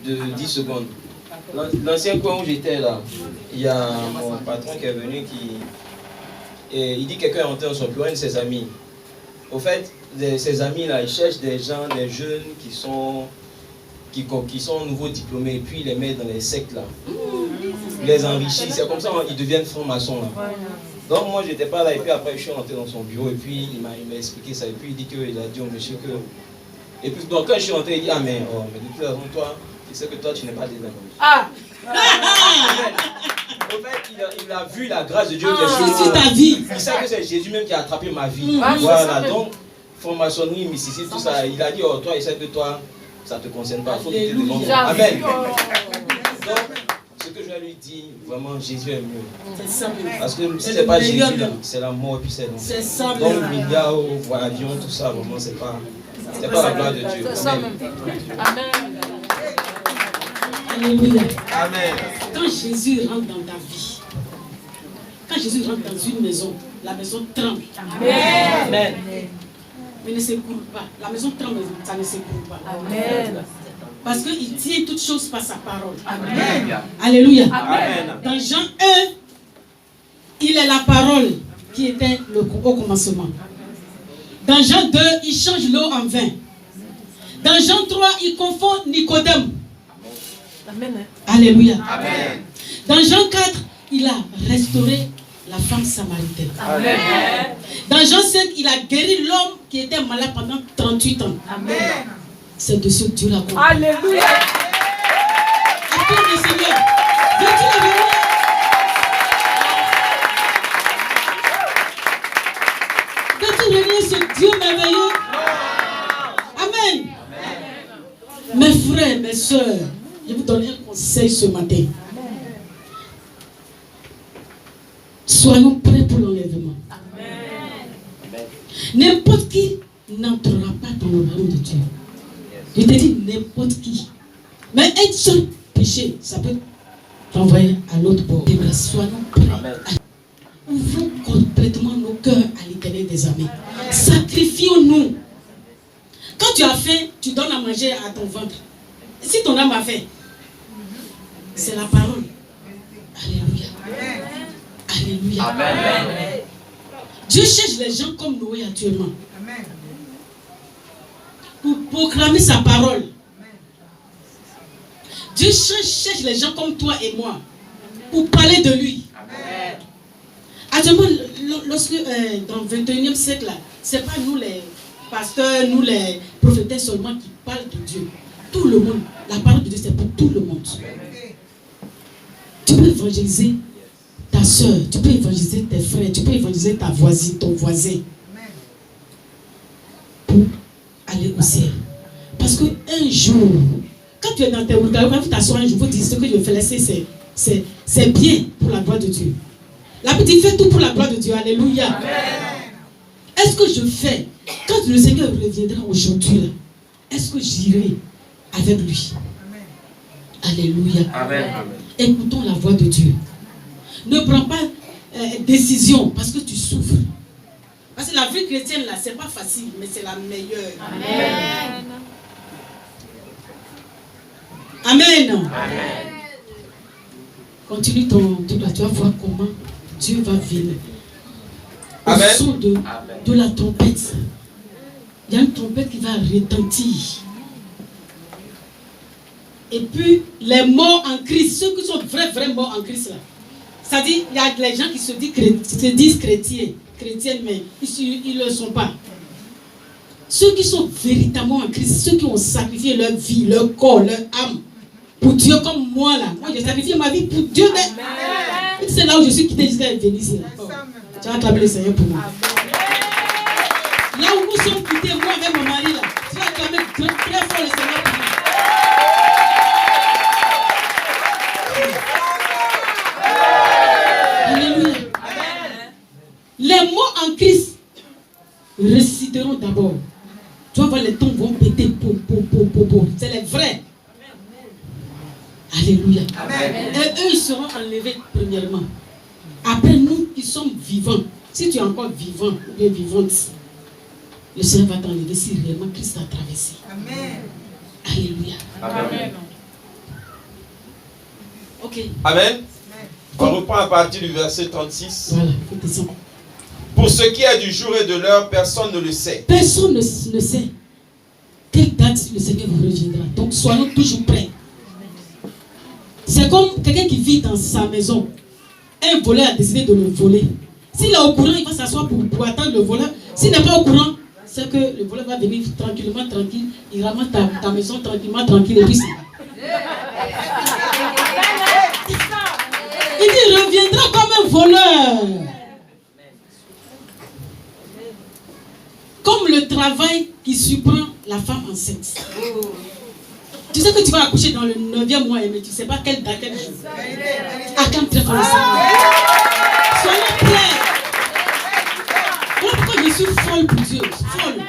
de 10 secondes. L'ancien coin où j'étais là, il y a mon patron qui est venu il dit que quelqu'un est rentré dans son bureau, un de ses amis. Au fait, ses amis là, ils cherchent des gens, des jeunes qui sont nouveaux diplômés, et puis ils les mettent dans les sectes là. Ils les enrichissent, c'est comme ça ils deviennent francs-maçons là. Donc moi j'étais pas là, et puis après je suis rentré dans son bureau, et puis il m'a expliqué ça, et puis il dit qu'il a dit au monsieur que... Et puis donc quand je suis rentré, il dit, ah mais de toute façon toi, tu sais que toi tu n'es pas dedans. Ah. En fait, il a vu la grâce de Dieu sur ta vie. Il sait que c'est Jésus même qui a attrapé ma vie. Voilà, donc, franc-maçonnerie, mysticisme, tout ça. Il a dit, oh, toi, il sait que toi, ça ne te concerne pas. Il faut que tu te demandes. Amen. Donc, ce que je vais lui dire, vraiment, Jésus est mieux. C'est ça. Parce que si ce n'est pas Jésus, c'est la mort et puis c'est l'enfer. C'est ça. Donc, milliards, avions, tout ça, vraiment, c'est pas la gloire de Dieu. C'est ça même. Amen. Alléluia. Amen. Quand Jésus rentre dans ta vie, quand Jésus rentre dans une maison, la maison tremble. Amen. Mais ne s'écoule pas. La maison tremble, ça ne s'écoule pas. Amen. Parce qu'il tient toutes choses par sa parole. Amen. Alléluia. Amen. Dans Jean 1, il est la parole qui était au commencement. Dans Jean 2, il change l'eau en vin. Dans Jean 3, il confond Nicodème. Amen. Alléluia. Amen. Dans Jean 4, il a restauré la femme samaritaine. Amen. Dans Jean 5, il a guéri l'homme qui était malade pendant 38 ans. Amen. C'est de ce Dieu-là qu'on parle. Alléluia. Acclame le Seigneur. Veux-tu le bénir? Veux-tu bénir ce Dieu merveilleux? Amen. Mes frères, mes soeurs, je vous donne un conseil ce matin. Soyons prêts pour l'enlèvement. N'importe qui n'entrera pas dans le royaume de Dieu. Je te dis n'importe qui. Mais un seul péché, ça peut t'envoyer à l'autre bord. Soyons prêts. Ouvrons complètement nos cœurs à l'Éternel des armées. Sacrifions-nous. Quand tu as faim, tu donnes à manger à ton ventre. Si ton âme a faim, c'est la parole. Alléluia. Alléluia. Amen. Dieu cherche les gens comme Noé actuellement. Amen. Pour proclamer sa parole. Amen. Dieu cherche les gens comme toi et moi. Pour parler de lui. Amen. Actuellement, lorsque dans le 21e siècle, ce n'est pas nous les pasteurs, nous les prophétesses seulement qui parlent de Dieu. Tout le monde. La parole de Dieu, c'est pour tout le monde. Amen. Tu peux évangéliser ta soeur, tu peux évangéliser tes frères, tu peux évangéliser ta voisine, ton voisin. Pour aller au ciel. Parce qu'un jour, quand tu es dans tes routes, quand tu t'assois un jour, il faut dire ce que je fais laisser, c'est bien pour la gloire de Dieu. La petite fait tout pour la gloire de Dieu. Alléluia. Est-ce que je fais, quand le Seigneur reviendra aujourd'hui, est-ce que j'irai avec lui? Alléluia. Amen. Écoutons la voix de Dieu. Ne prends pas décision parce que tu souffres. Parce que la vie chrétienne, là, c'est pas facile, mais c'est la meilleure. Amen. Amen. Amen. Continue tu vas voir comment Dieu va venir. Au Amen. son de la trompette. Il y a une trompette qui va retentir. Et puis, les morts en Christ, ceux qui sont vrais morts en Christ, là. C'est-à-dire, il y a des gens qui se disent chrétiennes, mais ils ne le sont pas. Ceux qui sont véritablement en Christ, ceux qui ont sacrifié leur vie, leur corps, leur âme, pour Dieu comme moi, là. Moi, j'ai sacrifié ma vie pour Dieu. C'est là où je suis quitté jusqu'à venir ici. Oh. Tu vas acclamer le Seigneur pour moi. Là où nous sommes quittés, moi avec mon mari, là, tu vas acclamer très fort le Seigneur pour moi. Alléluia. Les mots en Christ ressusciteront d'abord. Tu vas voir, les tombes vont péter. C'est les vrais. Alléluia. Amen. Et eux, ils seront enlevés premièrement. Après, nous qui sommes vivants, si tu es encore vivant ou bien vivante, le Seigneur va t'enlever si réellement Christ a traversé. Amen. Alléluia. Amen. Ok. Amen. On reprend à partir du verset 36. Voilà, faut descendre. Pour ce qui est du jour et de l'heure, personne ne le sait. Personne ne sait quelle date le Seigneur vous reviendra. Donc soyons toujours prêts. C'est comme quelqu'un qui vit dans sa maison. Un voleur a décidé de le voler. S'il est au courant, il va s'asseoir pour attendre le voleur. S'il n'est pas au courant, c'est que le voleur va venir tranquillement, tranquille. Il ramasse ta maison tranquillement, tranquille. Et puis il dit, il reviendra comme un voleur. Comme le travail qui surprend la femme enceinte. Tu sais que tu vas accoucher dans le 9e mois, mais tu ne sais pas quelle date, quel jour. Acclame très fort le Seigneur. Soyons prêts. Voilà pourquoi je suis folle pour Dieu. Folle.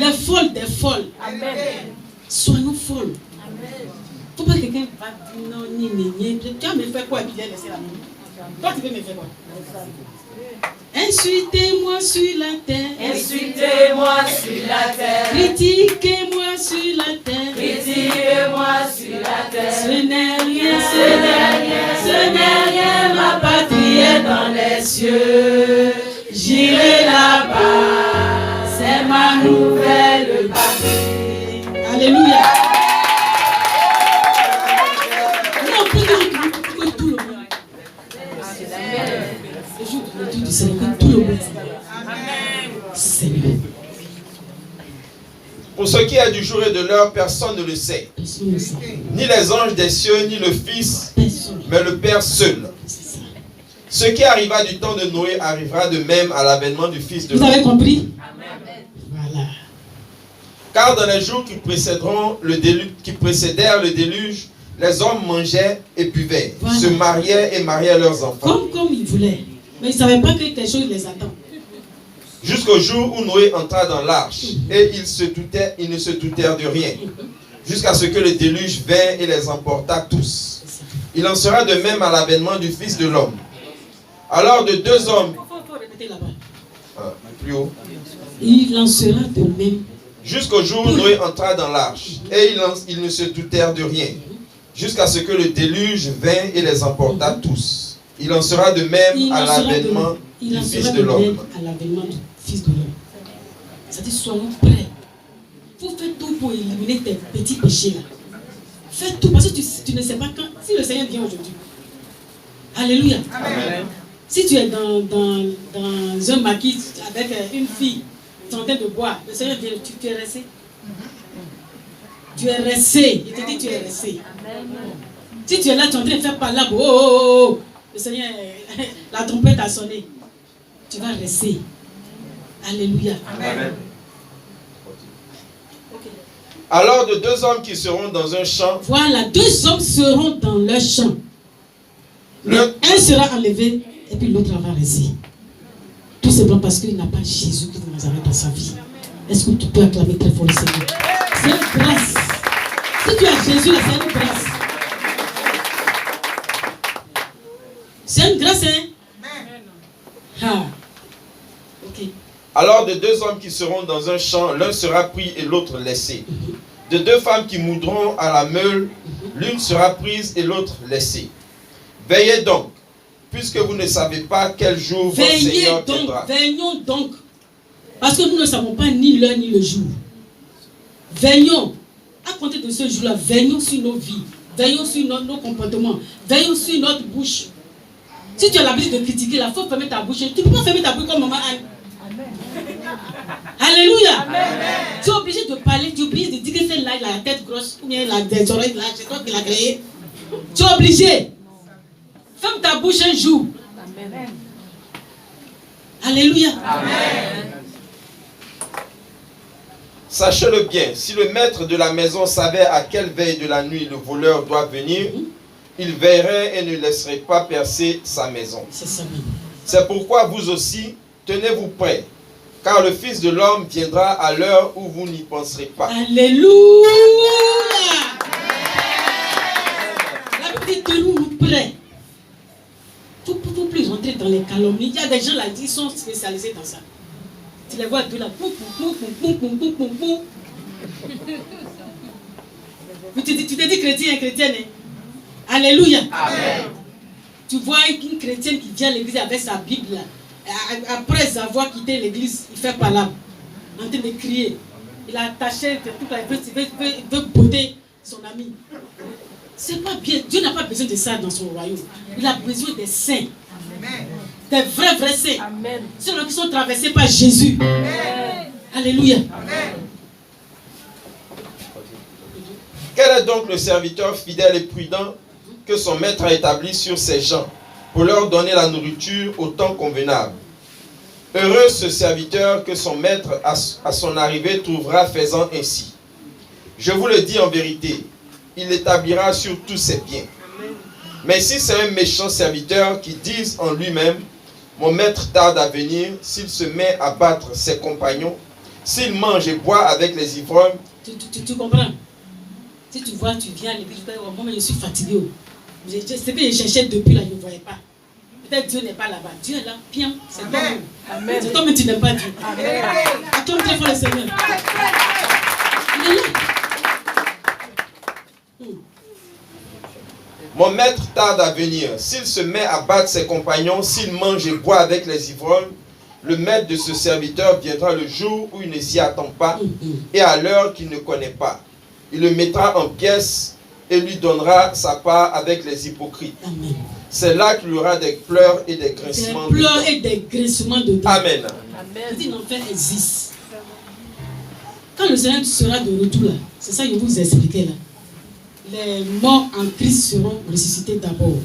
Les folles des folles. Soyons folles. Il ne faut pas que quelqu'un va dire non, ni. Tu vas me faire quoi et puis laisser la main. Toi, tu veux me faire quoi? Insultez-moi sur la terre. Insultez-moi sur la terre. Critiquez-moi sur la terre. Critiquez-moi sur la terre. Ce n'est rien, ce n'est rien, ma patrie est dans les cieux. J'irai là-bas, c'est ma nouvelle patrie. Alléluia. Non, que tout le monde. Le jour de retour du Seigneur, que tout le monde. Seigneur. Pour ce qui est du jour et de l'heure, personne ne le sait. Ni les anges des cieux, ni le Fils, mais le Père seul. Ce qui arriva du temps de Noé arrivera de même à l'avènement du Fils de l'homme. Vous avez compris? Voilà. Car dans les jours qui précédèrent le déluge, les hommes mangeaient et buvaient, se mariaient et mariaient leurs enfants. Comme ils voulaient. Mais ils ne savaient pas que quelque chose les attend. Jusqu'au jour où Noé entra dans l'arche, et ils ne se doutèrent de rien, jusqu'à ce que le déluge vint et les emporta tous. Il en sera de même à l'avènement du Fils de l'homme. Alors de deux hommes... Il faut répéter là-bas. Plus haut. Il en sera de même. Jusqu'au jour où Noé entra dans l'arche, et ils ne se doutèrent de rien, jusqu'à ce que le déluge vint et les emporta tous. Il en sera de même à l'avènement du Fils de l'homme. C'est-à-dire, soyons prêts. Il faut faire tout pour éliminer tes petits péchés là. Fais tout parce que tu ne sais pas quand. Si le Seigneur vient aujourd'hui. Alléluia. Amen. Si tu es dans un maquis avec une fille, tu es en train de boire, le Seigneur vient, tu es resté. Tu es resté. Il te dit tu es resté. Si tu es là, tu es en train de faire par là, oh. Le Seigneur, la trompette a sonné. Tu vas rester. Alléluia. Amen. Okay. Alors de deux hommes qui seront dans un champ. Voilà, deux hommes seront dans leur champ. Un sera enlevé et puis l'autre va rester. Tout simplement parce qu'il n'a pas Jésus qui nous arrête dans sa vie. Est-ce que tu peux acclamer très fort le Seigneur? C'est une grâce. Si tu as Jésus, c'est une grâce. C'est une grâce, hein? Ah. Ok. Alors de 2 hommes qui seront dans un champ, l'un sera pris et l'autre laissé. De 2 femmes qui moudront à la meule, l'une sera prise et l'autre laissée. Veillez donc, puisque vous ne savez pas quel jour votre Seigneur viendra. Veillons donc, parce que nous ne savons pas ni l'heure ni le jour. Veillons, à compter de ce jour-là, veillons sur nos vies, veillons sur nos comportements, veillons sur notre bouche. Si tu as l'habitude de critiquer, il faut fermer ta bouche. Tu ne peux pas fermer ta bouche comme maman Anne. Alléluia. Tu es obligé de parler, tu es obligé de dire que celle-là, il a la tête grosse, ou bien il a des oreilles là, c'est toi qui l'as créé. Tu es obligé. Ferme ta bouche un jour. Amen. Alléluia. Amen. Sachez-le bien, si le maître de la maison savait à quelle veille de la nuit le voleur doit venir, il veillerait et ne laisserait pas percer sa maison. C'est pourquoi vous aussi, tenez-vous prêts, car le Fils de l'homme viendra à l'heure où vous n'y penserez pas. Alléluia. La Bible dit tenons-nous prêts. Il ne faut plus rentrer dans les calomnies. Il y a des gens là qui sont spécialisés dans ça. Tu les vois de là. Tu te dis chrétien, chrétienne. Hein? Alléluia. Amen. Tu vois une chrétienne qui vient à l'église avec sa Bible là. Après avoir quitté l'église, il fait palabre. En train de crier. Il a attaché tout là. Il veut botter son ami. C'est pas bien. Dieu n'a pas besoin de ça dans son royaume. Il a besoin des saints. Amen. Des vrais saints. Amen. Ceux qui sont traversés par Jésus. Amen. Alléluia. Amen. Quel est donc le serviteur fidèle et prudent que son maître a établi sur ses gens pour leur donner la nourriture au temps convenable? Heureux ce serviteur que son maître à son arrivée trouvera faisant ainsi. Je vous le dis en vérité, il l'établira sur tous ses biens. Mais si c'est un méchant serviteur qui dit en lui-même, mon maître tarde à venir, s'il se met à battre ses compagnons, s'il mange et boit avec les ivrognes. Tu comprends? Si tu vois, tu viens à l'église, tu dis, oh, moi je suis fatigué. C'est que je cherchais depuis là, je ne voyais pas. Peut-être Dieu n'est pas là-bas. Dieu est là, bien. C'est toi. Amen. C'est toi, mais tu n'aimes pas Dieu. Attends, très fort le Seigneur. Il est là. Mon maître tarde à venir. S'il se met à battre ses compagnons, s'il mange et boit avec les ivrognes, le maître de ce serviteur viendra le jour où il ne s'y attend pas et à l'heure qu'il ne connaît pas. Il le mettra en pièces et lui donnera sa part avec les hypocrites. C'est là qu'il y aura des pleurs et des grincements de dents. Des pleurs et des grincements de dents. Amen. Amen. L'enfer existe. Quand le Seigneur sera de retour là, c'est ça que je vous expliquais là. Les morts en Christ seront ressuscités d'abord.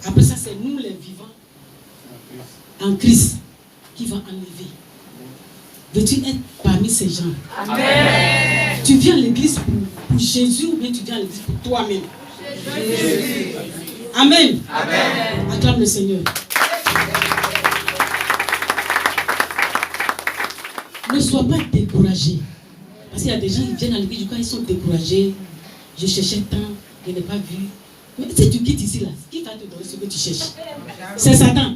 Après ça, c'est nous les vivants en Christ qui va enlever. Veux-tu être parmi ces gens? Amen. Tu viens à l'église pour Jésus ou bien tu viens à l'église pour toi-même? Jésus. Amen. Amen. Acclame le Seigneur. Ne sois pas découragé. Parce qu'il y a des gens qui viennent à l'église, quand ils sont découragés. Je cherchais tant, je n'ai pas vu. Mais si tu quittes ici là, qui va te donner ce que tu cherches? C'est Satan.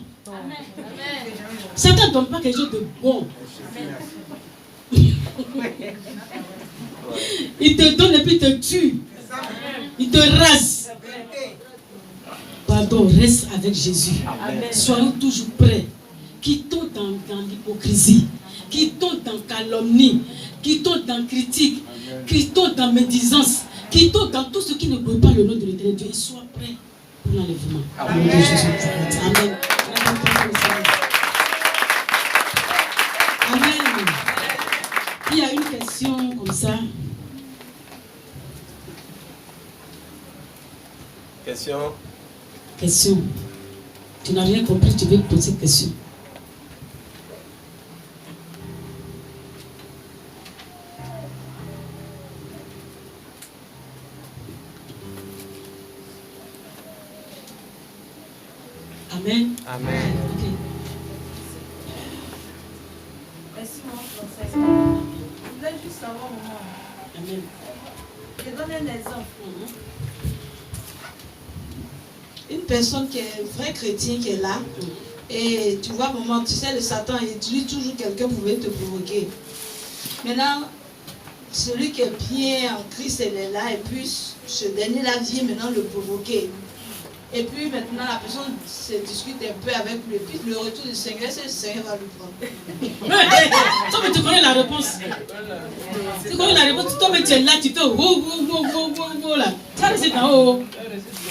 Satan ne donne pas quelque chose de bon. Il te donne et puis il te tue. Il te rase. Pardon, reste avec Jésus. Soyons toujours prêts. Quittons dans l'hypocrisie. Quittons dans calomnie. Quittons dans critique. Quittons dans médisance. Quittons dans tout ce qui ne brûle pas le nom de l'Éternel Dieu. Et sois prêt pour l'enlèvement. Amen. Amen. Amen. Il y a une question comme ça. Question. Tu n'as rien compris, tu veux poser une question. Amen. Amen. Okay. Merci mon frère. Je voulais juste savoir moment. Amen. Je donne un exemple. Une personne qui est un vrai chrétien qui est là, Et tu vois, maman, tu sais, le Satan, il utilise toujours quelqu'un pour venir te provoquer. Maintenant, celui qui est bien en Christ, elle est là, et puis ce dernier-là vient maintenant le provoquer. Et puis maintenant, la personne se discute un peu avec lui. Puis le retour du Seigneur, c'est le Seigneur va lui prendre. Toi, mais tu connais la réponse. Tu connais la réponse. Toi, mais tu es là, tu fais là. Ça, c'est en haut.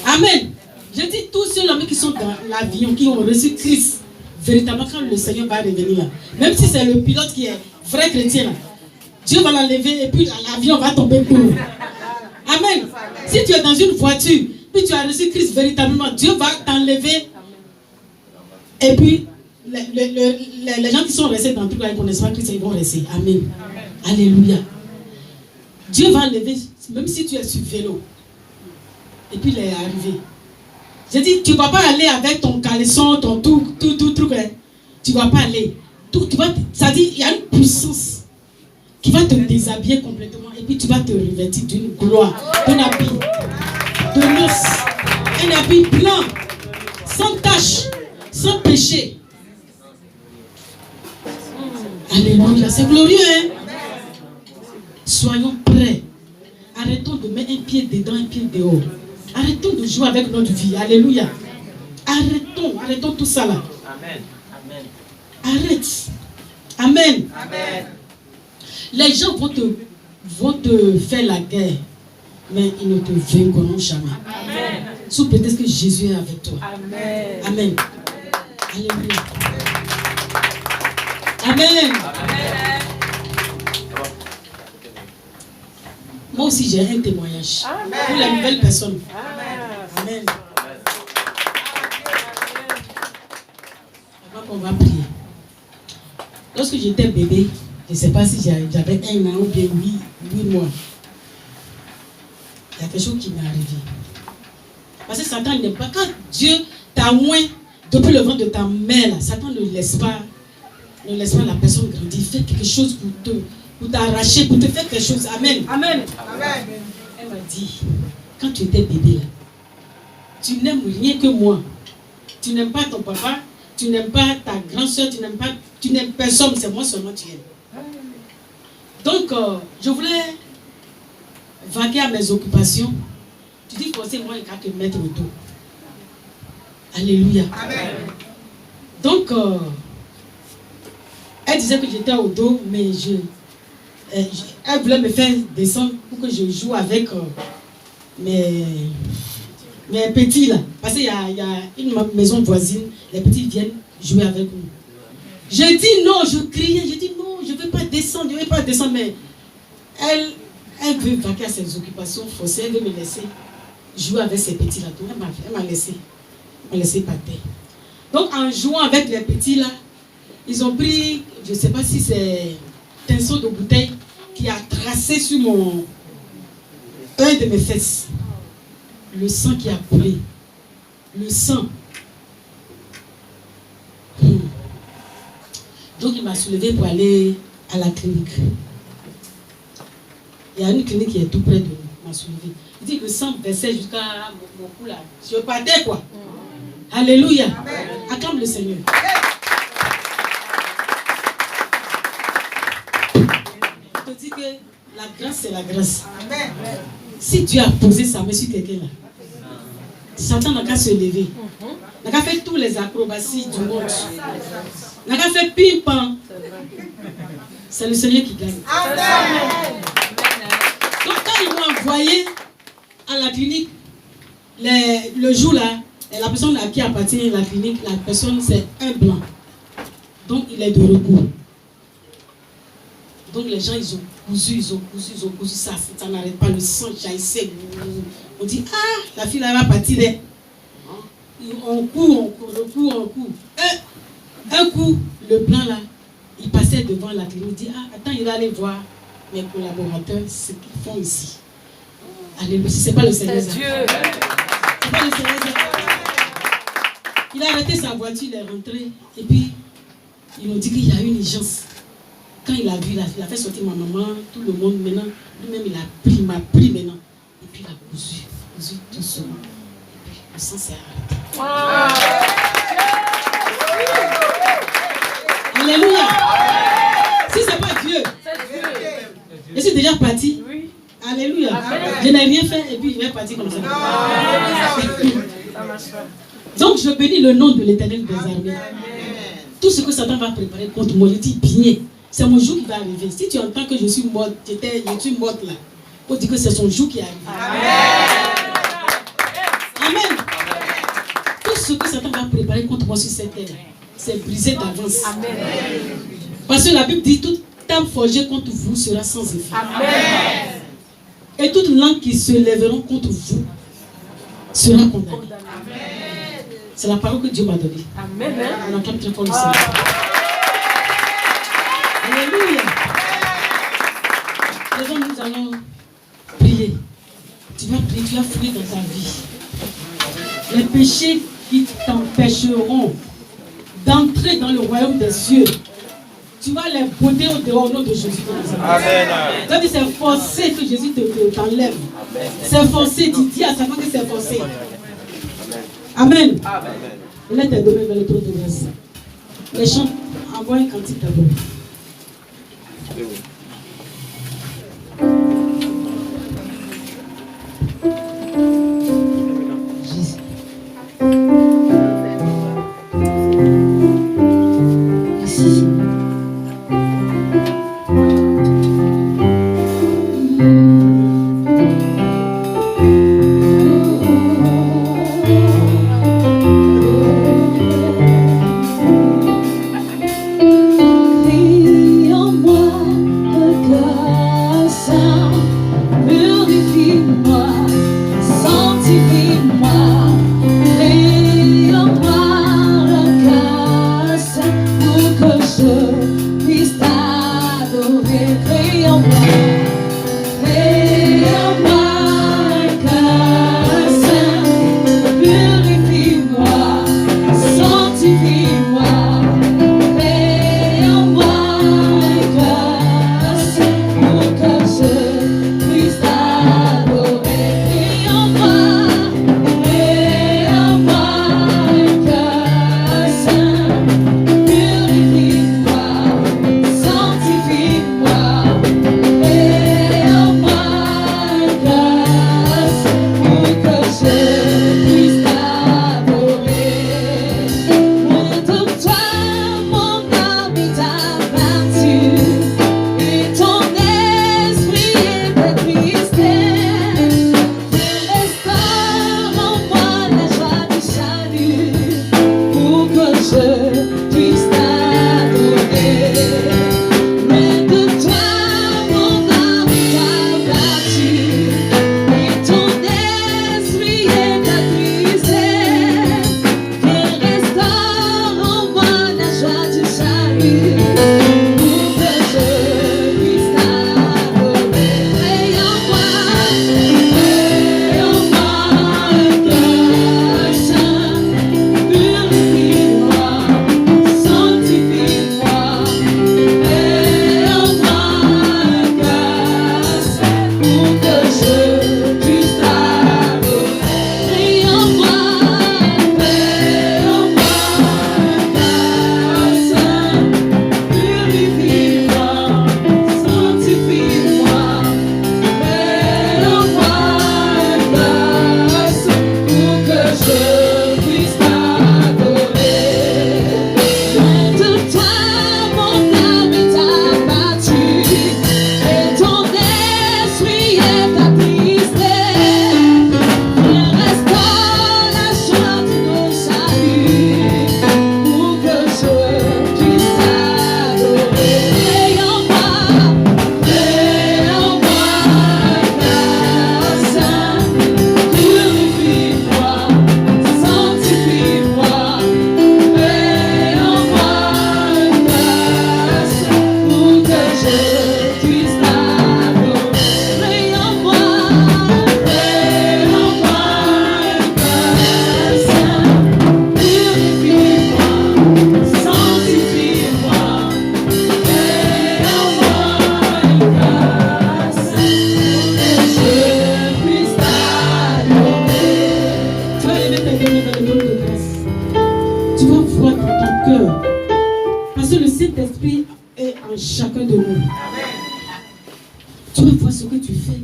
Amen. Je dis tous ceux-là qui sont dans l'avion, qui ont reçu Christ, véritablement, quand le Seigneur va revenir là, même si c'est le pilote qui est vrai chrétien là, Dieu va l'enlever et puis l'avion va tomber pour nous. Amen. Si tu es dans une voiture, puis tu as reçu Christ véritablement, Dieu va t'enlever. Et puis, les gens qui sont restés dans le truc là, ils ne connaissent pas Christ, ils vont rester. Amen. Alléluia. Dieu va enlever, même si tu es sur vélo. Et puis il est arrivé. J'ai dit, tu ne vas pas aller avec ton caleçon, ton tout truc. Hein. Tu ne vas pas aller. Ça dit, il y a une puissance qui va te déshabiller complètement. Et puis tu vas te revêtir d'une gloire, d'un habit, de noces. Un habit blanc, sans tache, sans péché. Alléluia, c'est glorieux. Hein? Soyons prêts. Arrêtons de mettre un pied dedans, un pied dehors. Arrêtons de jouer avec notre vie. Alléluia. Arrêtons tout ça là. Amen. Amen. Arrête. Amen. Amen. Les gens vont te faire la guerre, mais ils ne te vaincront jamais. Amen. Sous prétexte que Jésus est avec toi. Amen. Amen. Alléluia. Amen. Moi aussi j'ai un témoignage. Amen. Pour la nouvelle personne. Amen. Avant qu'on va prier. Lorsque j'étais bébé, je ne sais pas si j'avais 1 an ou bien 8 mois. Il y a quelque chose qui m'est arrivé. Parce que Satan n'aime pas. Quand Dieu t'a oint depuis le ventre de ta mère, là, Satan ne laisse pas la personne grandir. Il fait quelque chose pour t'arracher, pour te faire quelque chose. Amen. Amen. Amen. Elle m'a dit, quand tu étais bébé, là, tu n'aimes rien que moi. Tu n'aimes pas ton papa, tu n'aimes pas ta grande soeur, tu n'aimes personne, c'est moi seulement tu aimes. Donc, je voulais vaquer à mes occupations. Tu dis, forcément, il va te mettre au dos. Alléluia. Amen. Donc, elle disait que j'étais au dos, mais elle voulait me faire descendre pour que je joue avec mes petits là. Parce qu'il y a une maison voisine, les petits viennent jouer avec nous. Je dis non, je criais, je dis non, je ne veux pas descendre, mais elle veut vaquer à ses occupations forcées, elle veut me laisser jouer avec ces petits là. Donc elle m'a laissé par terre. Donc en jouant avec les petits là, ils ont pris, je ne sais pas si c'est un pinceau de bouteille qui a tracé sur un de mes fesses. Le sang qui a coulé. Le sang. Donc il m'a soulevé pour aller à la clinique. Il y a une clinique qui est tout près de nous. Il m'a soulevé. Il dit que le sang versait jusqu'à mon cou là. Je partais quoi. Alléluia. Acclame le Seigneur. Je te dis que la grâce c'est la grâce. Si Dieu a posé sa main sur quelqu'un là, Satan n'a qu'à se lever. N'a qu'à faire tous les acrobaties du monde. N'a qu'à faire ping-pong. C'est le Seigneur qui gagne. Donc quand ils m'ont envoyé à la clinique, le jour là, la personne à qui appartient la clinique, la personne c'est un blanc. Donc il est de repos. Donc les gens ils ont cousu, ça n'arrête pas, le sang jaillissait. On dit, ah, la fille là va partir. On court. Un coup, le blanc là, il passait devant la clinique, il dit, ah, attends, il va aller voir mes collaborateurs, ce qu'ils font ici. Alléluia, si ce n'est pas le Seigneur. C'est Dieu. C'est pas le Seigneur. Il a arrêté sa voiture, il est rentré, et puis, ils m'ont dit qu'il y a une urgence. Quand il a vu, il a fait sortir ma maman, tout le monde maintenant, lui-même il m'a pris maintenant. Et puis il a cousu doucement. Et puis le sang s'est arrêté. Alléluia. Si ce n'est pas Dieu, je suis déjà parti. Alléluia. Je n'ai rien fait et puis je vais partir comme ça. Donc je bénis le nom de l'Éternel des armées. Tout ce que Satan va préparer contre moi, je dis bien, c'est mon jour qui va arriver. Si tu entends que je suis morte, je suis morte là, on dit que c'est son jour qui arrive. Amen. Tout ce que Satan va préparer contre moi sur cette terre, c'est brisé d'avance. Parce que la Bible dit toute âme forgée contre vous sera sans effet. Amen. Et toute langue qui se lèveront contre vous sera condamnée. C'est la parole que Dieu m'a donnée. Amen. On entend très fort le Seigneur. Alléluia. Maintenant, nous allons prier. Tu vas prier, tu vas fouiller dans ta vie. Les péchés qui t'empêcheront d'entrer dans le royaume des cieux, tu vas les botter au dehors au nom de Jésus. Amen. Donc c'est forcé que Jésus t'enlève. C'est forcé, tu dis à sa femme que c'est forcé. Amen. Il est donné vers le trône de grâce. Les chants, envoie un cantique d'abord. Crie en moi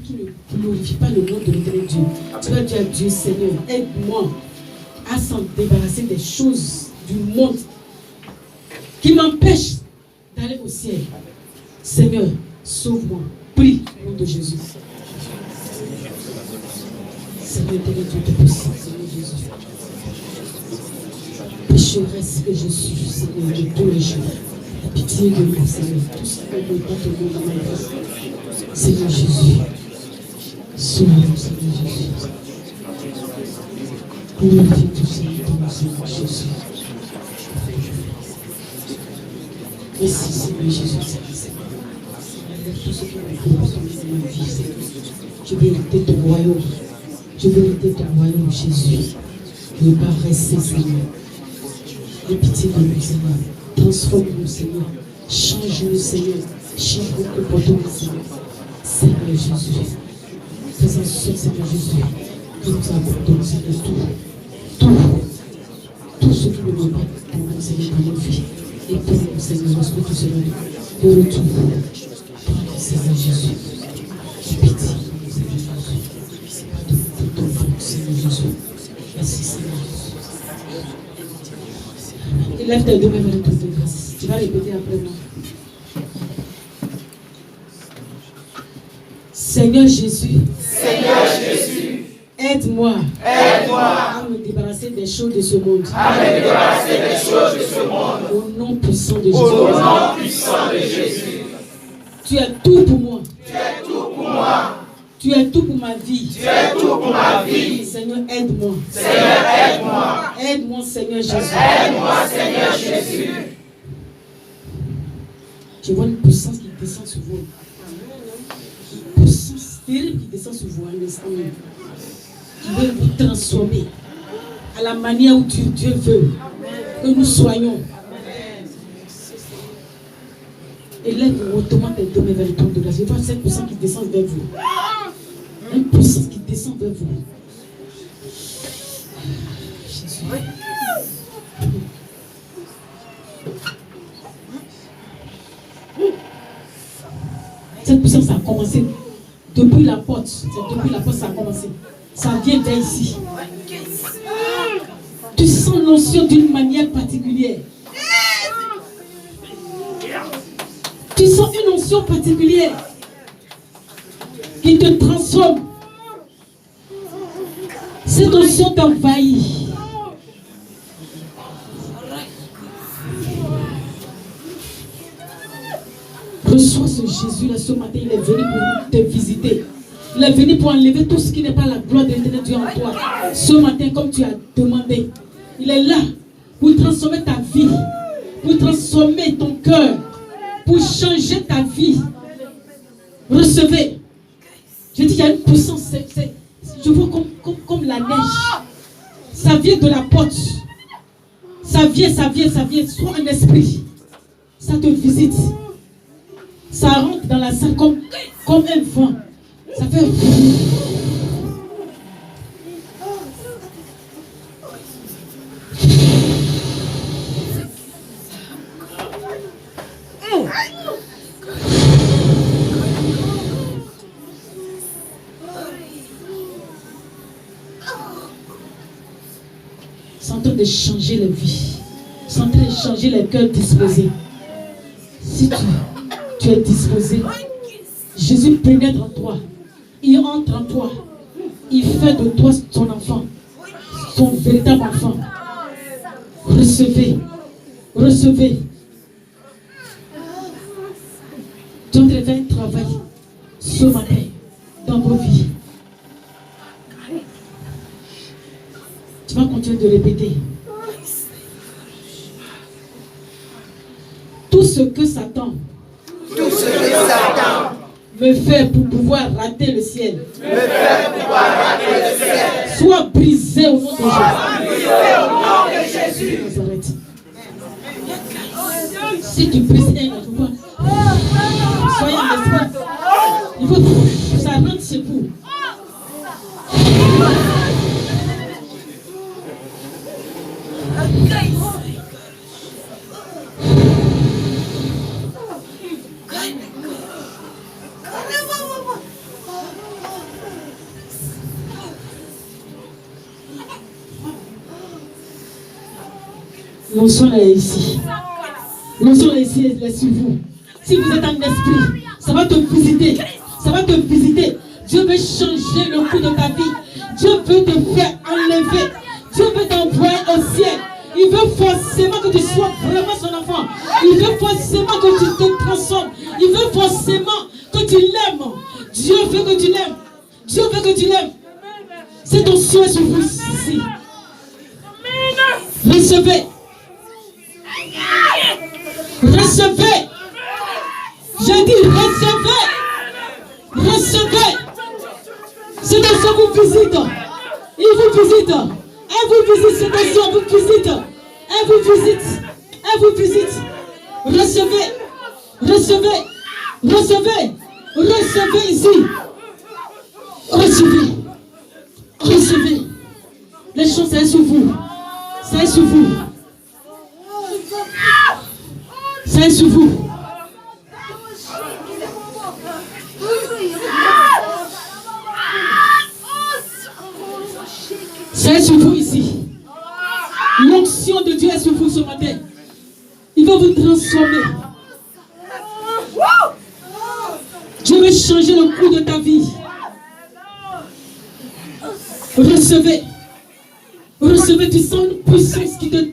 qui ne glorifie pas le nom de l'éternel Dieu. Tu vas dire à Dieu, Seigneur, aide-moi à s'en débarrasser des choses du monde qui m'empêchent d'aller au ciel. Seigneur, sauve-moi. Prie au nom de Jésus. Seigneur, éternel Dieu, tout puissant, Seigneur Jésus. Pécheresse que je suis, Seigneur, de tous les jours. La pitié de moi, Seigneur. Tout ce qui me porte au monde dans ma vie. Seigneur Jésus. Sauve-moi, Seigneur Jésus. Glorifie tout Seigneur, Seigneur Jésus. Merci, Seigneur Jésus, Seigneur. Tout ce qui me porte dans ma vie, Seigneur. Je veux hériter ton royaume. Je veux hériter ton royaume, Jésus. Je ne veux pas rester, Seigneur. Aie pitié de nous, Seigneur. Transforme-nous, Seigneur. Change-nous, Seigneur. Change notre comportement, Seigneur. Seigneur Jésus. Faisons ce Seigneur Jésus. Que nous abandonnons, Seigneur, tout ce qui ne veut pas pour nous, Seigneur, dans nos vies. Et pour nous, Seigneur, lorsque tout cela de retour. Prends-nous, Seigneur Jésus. Aie pitié de nous, Seigneur Jésus. Pardonne ton nom, Seigneur Jésus. Merci, Seigneur Jésus. Lève tes deux mains vers le trône de grâce. Tu vas répéter après moi. Seigneur Jésus. Seigneur Jésus. Aide-moi. Aide-moi. À me débarrasser des choses de ce monde. À me débarrasser des choses de ce monde. Au nom puissant de Jésus. Au nom puissant de Jésus. Tu es tout pour moi. Tu es tout pour moi. Tu es tout pour ma vie. Tu es tout pour ma vie. Seigneur, aide-moi. Seigneur, aide-moi. Aide-moi, Seigneur Jésus. Aide-moi, Seigneur Jésus. Je vois une puissance qui descend sur vous. Une puissance terrible qui descend sur vous à l'instant même. Qui veut vous transformer à la manière où Dieu veut que nous soyons. Élève hautement tes deux mains vers le trône de grâce. Je vois cette puissance qui descend vers vous. Une puissance qui descend vers vous. Jésus. Cette puissance a commencé depuis la porte. C'est depuis la porte que ça a commencé. Ça vient vers ici. Tu sens l'onction d'une manière particulière. Tu sens une onction particulière qui te transforme. Cette onction t'envahit. Reçois ce Jésus-là ce matin. Il est venu pour te visiter. Il est venu pour enlever tout ce qui n'est pas la gloire de l'éternel Dieu en toi. Ce matin, comme tu as demandé, il est là pour transformer ta vie, pour transformer ton cœur, pour changer ta vie. Recevez. Je dis, il y a une puissance. Je vois comme la neige. Ça vient de la porte. Ça vient. Soit un esprit. Ça te visite. Ça rentre dans la salle comme un vent. Ça fait... C'est en train de changer les vies. C'est en train de changer les cœurs disposés. Si tu es disposé, Jésus pénètre en toi. Il entre en toi. Il fait de toi ton enfant. Son véritable enfant. Recevez. Recevez. Dieu te fait un travail ce matin dans vos vies. Tu vas continuer de répéter. Tout ce que Satan me fait pour pouvoir rater le ciel, soit brisé au nom de Jésus. Si tu brises un, soyez en esprit. Il faut que ça rentre chez vous. L'onction est ici. L'onction est ici, elle est sur vous. Si vous êtes en esprit, ça va te visiter. Ça va te visiter. Dieu veut changer le cours de ta vie. Dieu veut te faire enlever. Dieu veut t'envoyer au ciel. Il veut forcément que tu sois vraiment son enfant. Il veut forcément que tu te transformes. Il veut forcément que tu l'aimes. Dieu veut que tu l'aimes. Dieu veut que tu l'aimes. C'est ton souhait sur vous ici. Recevez. Recevez. J'ai dit recevez. Recevez. C'est dans ce vous visite. Il vous visite. Elle vous visite. C'est dans ce vous visite. Elle vous visite. Elle vous visite. Recevez. Recevez. Recevez. Recevez ici. Recevez. Recevez. Les choses, c'est sur vous. C'est sur vous. C'est sur vous. C'est sur vous ici. L'onction de Dieu est sur vous ce matin. Il va vous transformer. Dieu veut changer le cours de ta vie. Recevez. Recevez, tu sens une puissance qui te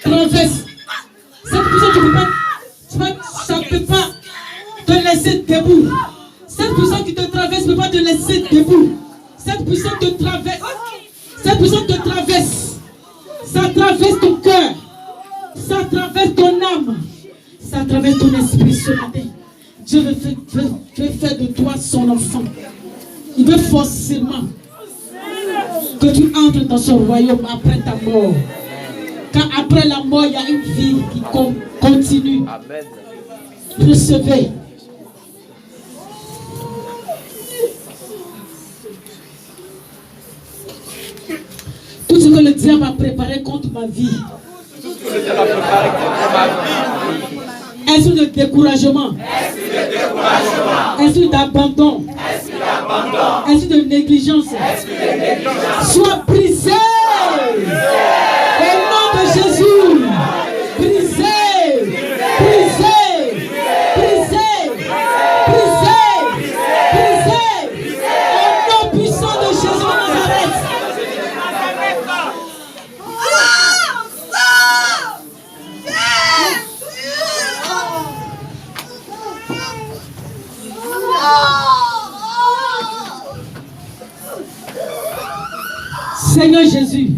traverse. Cette puissance, ça ne peut pas te laisser debout. Cette puissance qui te traverse ne peut pas te laisser debout. Cette puissance te traverse. Cette puissance te traverse. Ça traverse ton cœur. Ça traverse ton âme. Ça traverse ton esprit ce matin. Dieu veut faire de toi son enfant. Il veut forcément que tu entres dans son royaume après ta mort. Car après la mort, il y a une vie qui continue. Amen. Recevez. Tout ce que le diable a préparé contre ma vie. Esprit de découragement. Esprit d'abandon. Esprit de négligence. Sois brisé. Au nom de Jésus. Brisé. Brisé. Brisé. Brisé. Brisé. Au nom puissant de Jésus de Nazareth. Seigneur Jésus,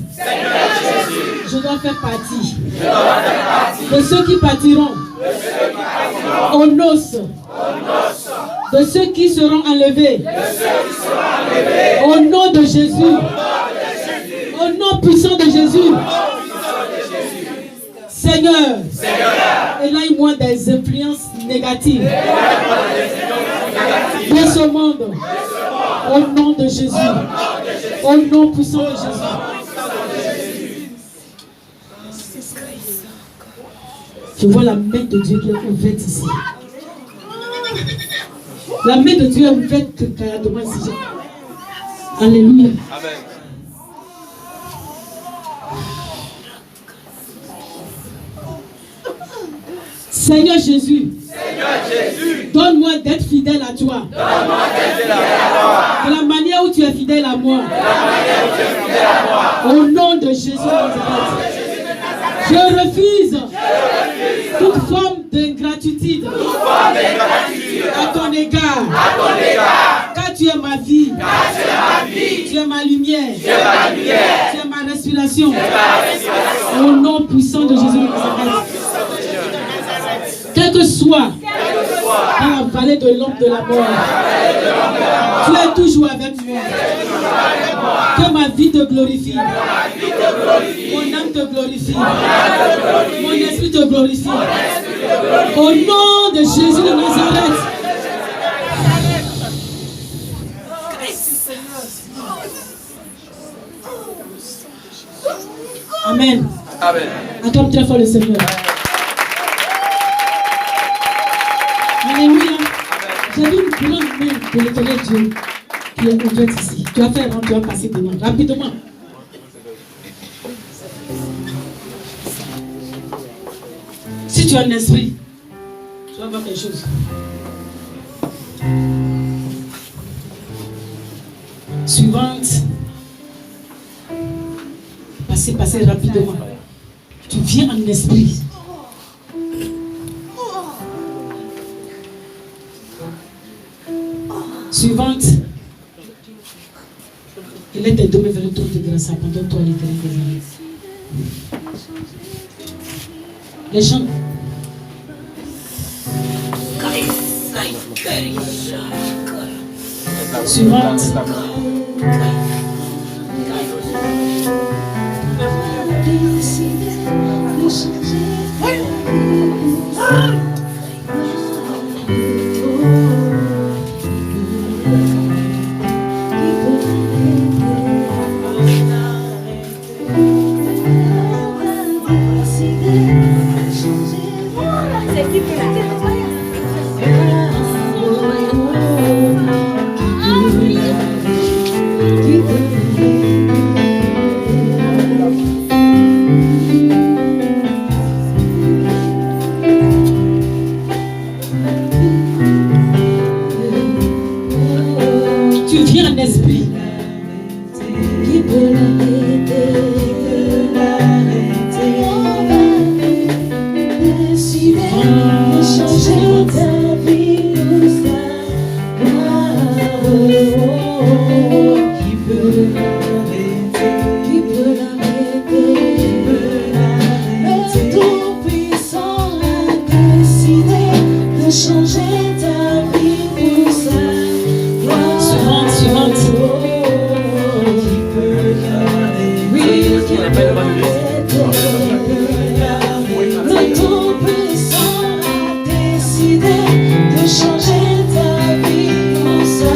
je dois faire partie de ceux qui partiront aux noces, de ceux qui seront enlevés au nom de Jésus, au nom puissant de Jésus. Seigneur, éloigne-moi des influences négatives de ce monde. Au nom de Jésus. Au nom puissant de Jésus. Je vois la main de Dieu qui est ouverte ici. La main de Dieu est ouverte que carrément ici. Alléluia. Amen. Seigneur Jésus, donne-moi d'être fidèle à toi. De la manière où tu es fidèle à moi. Au nom de Jésus de Nazareth. Je refuse toute forme d'ingratitude à ton égard. Car tu es ma vie. Tu es ma lumière. Tu es ma respiration. Au nom puissant de Jésus de Nazareth. Quel que soit dans la vallée de l'ombre de la mort, tu es toujours avec moi. Que ma vie te glorifie. Mon âme te glorifie. Mon esprit te glorifie. Au nom de Jésus de Nazareth. Amen. Amen. Acclame très fort le Seigneur. Alléluia. J'ai vu une grande main de l'éternel Dieu qui est ouverte ici. Tu vas faire un tu vas passer devant. Rapidement. Si tu as un esprit, tu vas voir quelque chose. Suivante. Passez rapidement. Tu viens en esprit. Suivante. Il est tombé vers le tour de grâce. Abandonne-toi à l'éternel des années. Les gens. Suivante. Tu viens en esprit. Qui peut l'arrêter? Décider de changer ta vie pour ça. Qui peut l'arrêter? Qui peut l'arrêter? Le Tout-Puissant a décidé de changer ta vie pour ça. Suivante. Qui peut l'arrêter? Oui, qui peut l'arrêter? Le Tout-Puissant a décidé de changer ta vie pour ça.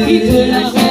Qui peut l'arrêter?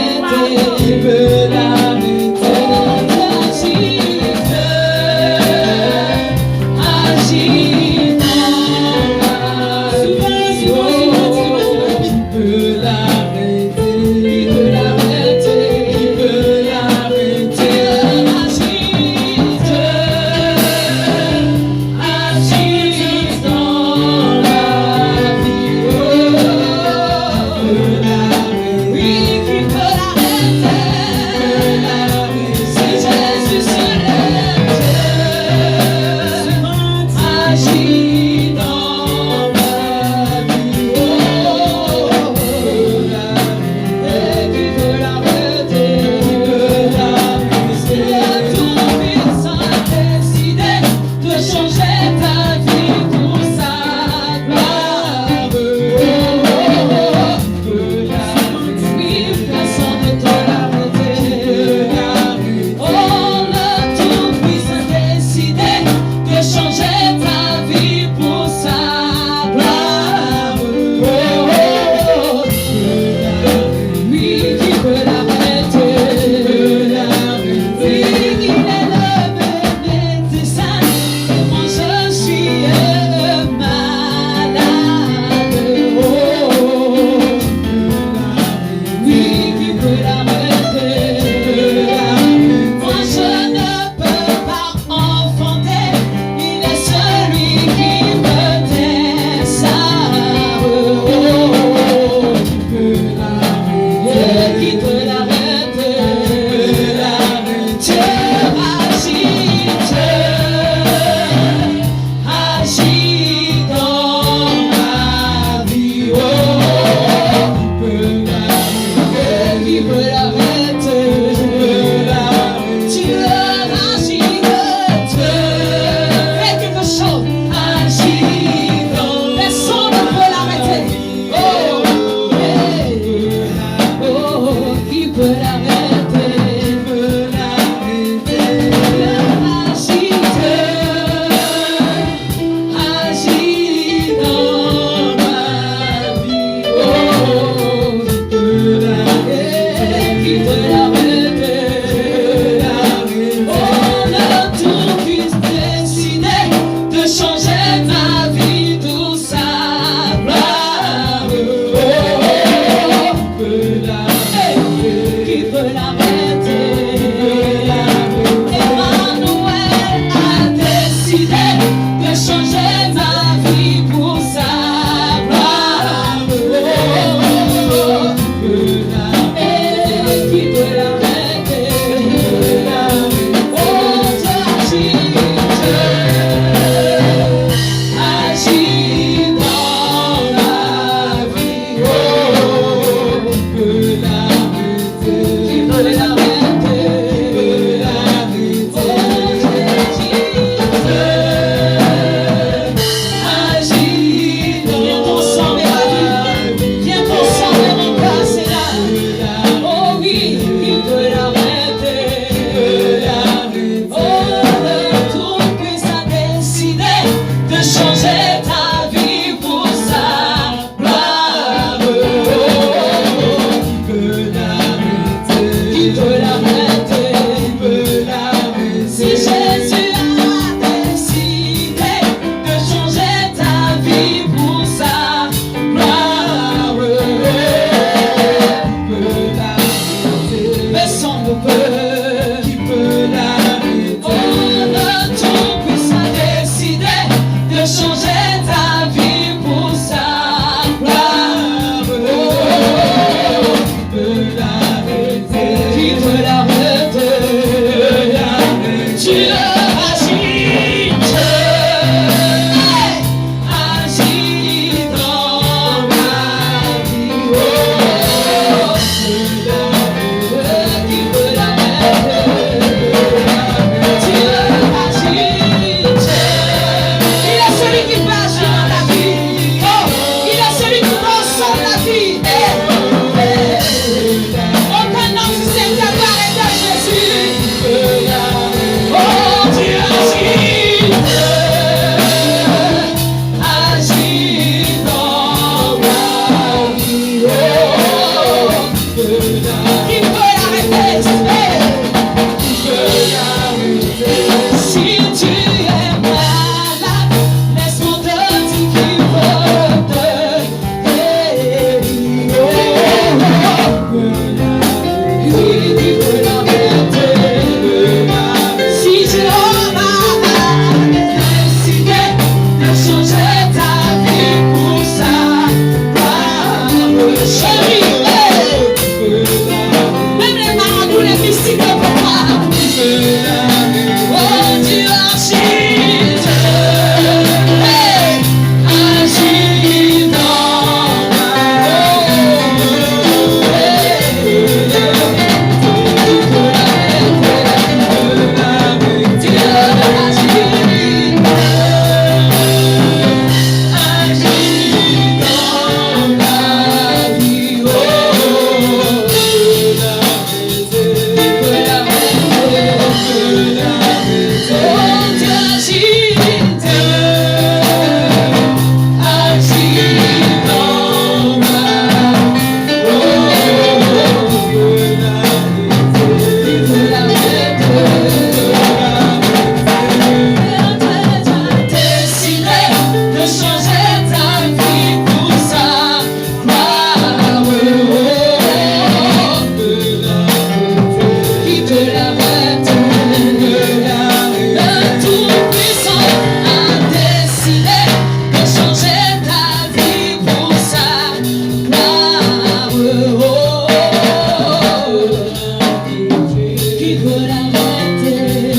peut l'arrêter?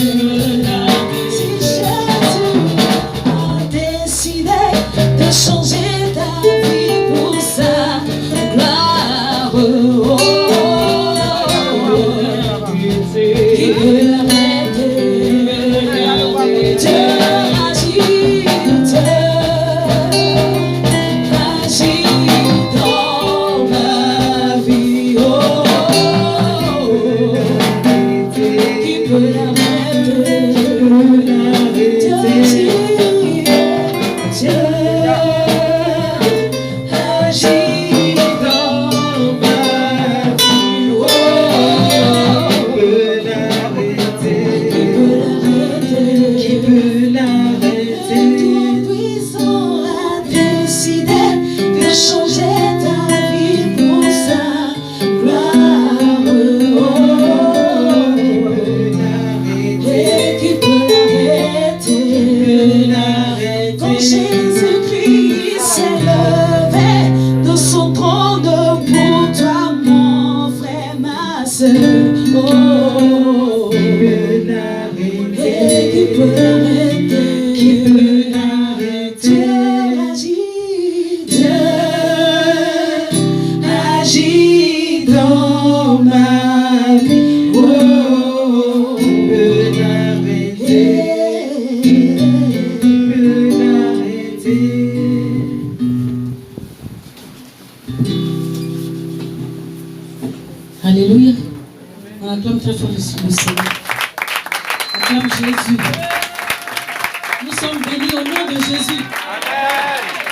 Si Jésus a décidé de changer ta vie pour sa gloire, oh, qui peut l'arrêter? Dieu agit, Dieu agit dans ma vie, oh, qui peut l'arrêter? Dieu agit, Dieu agit dans ma vie, oh, qui peut l'arrêter? Tout-Puissant a décidé de changer ta vie pour sa gloire, oh, et qui peut l'arrêter? Quand Jésus-Christ s'est levé de son trône pour toi, mon frère, ma soeur, oh, et qui peut l'arrêter? Qui peut l'arrêter? Dieu agit dans ma vie, oh, peut l'arrêter? Peut l'arrêter? Alléluia. On acclame très fort le Seigneur. Acclame Jésus. Nous sommes bénis au nom de Jésus. Amen.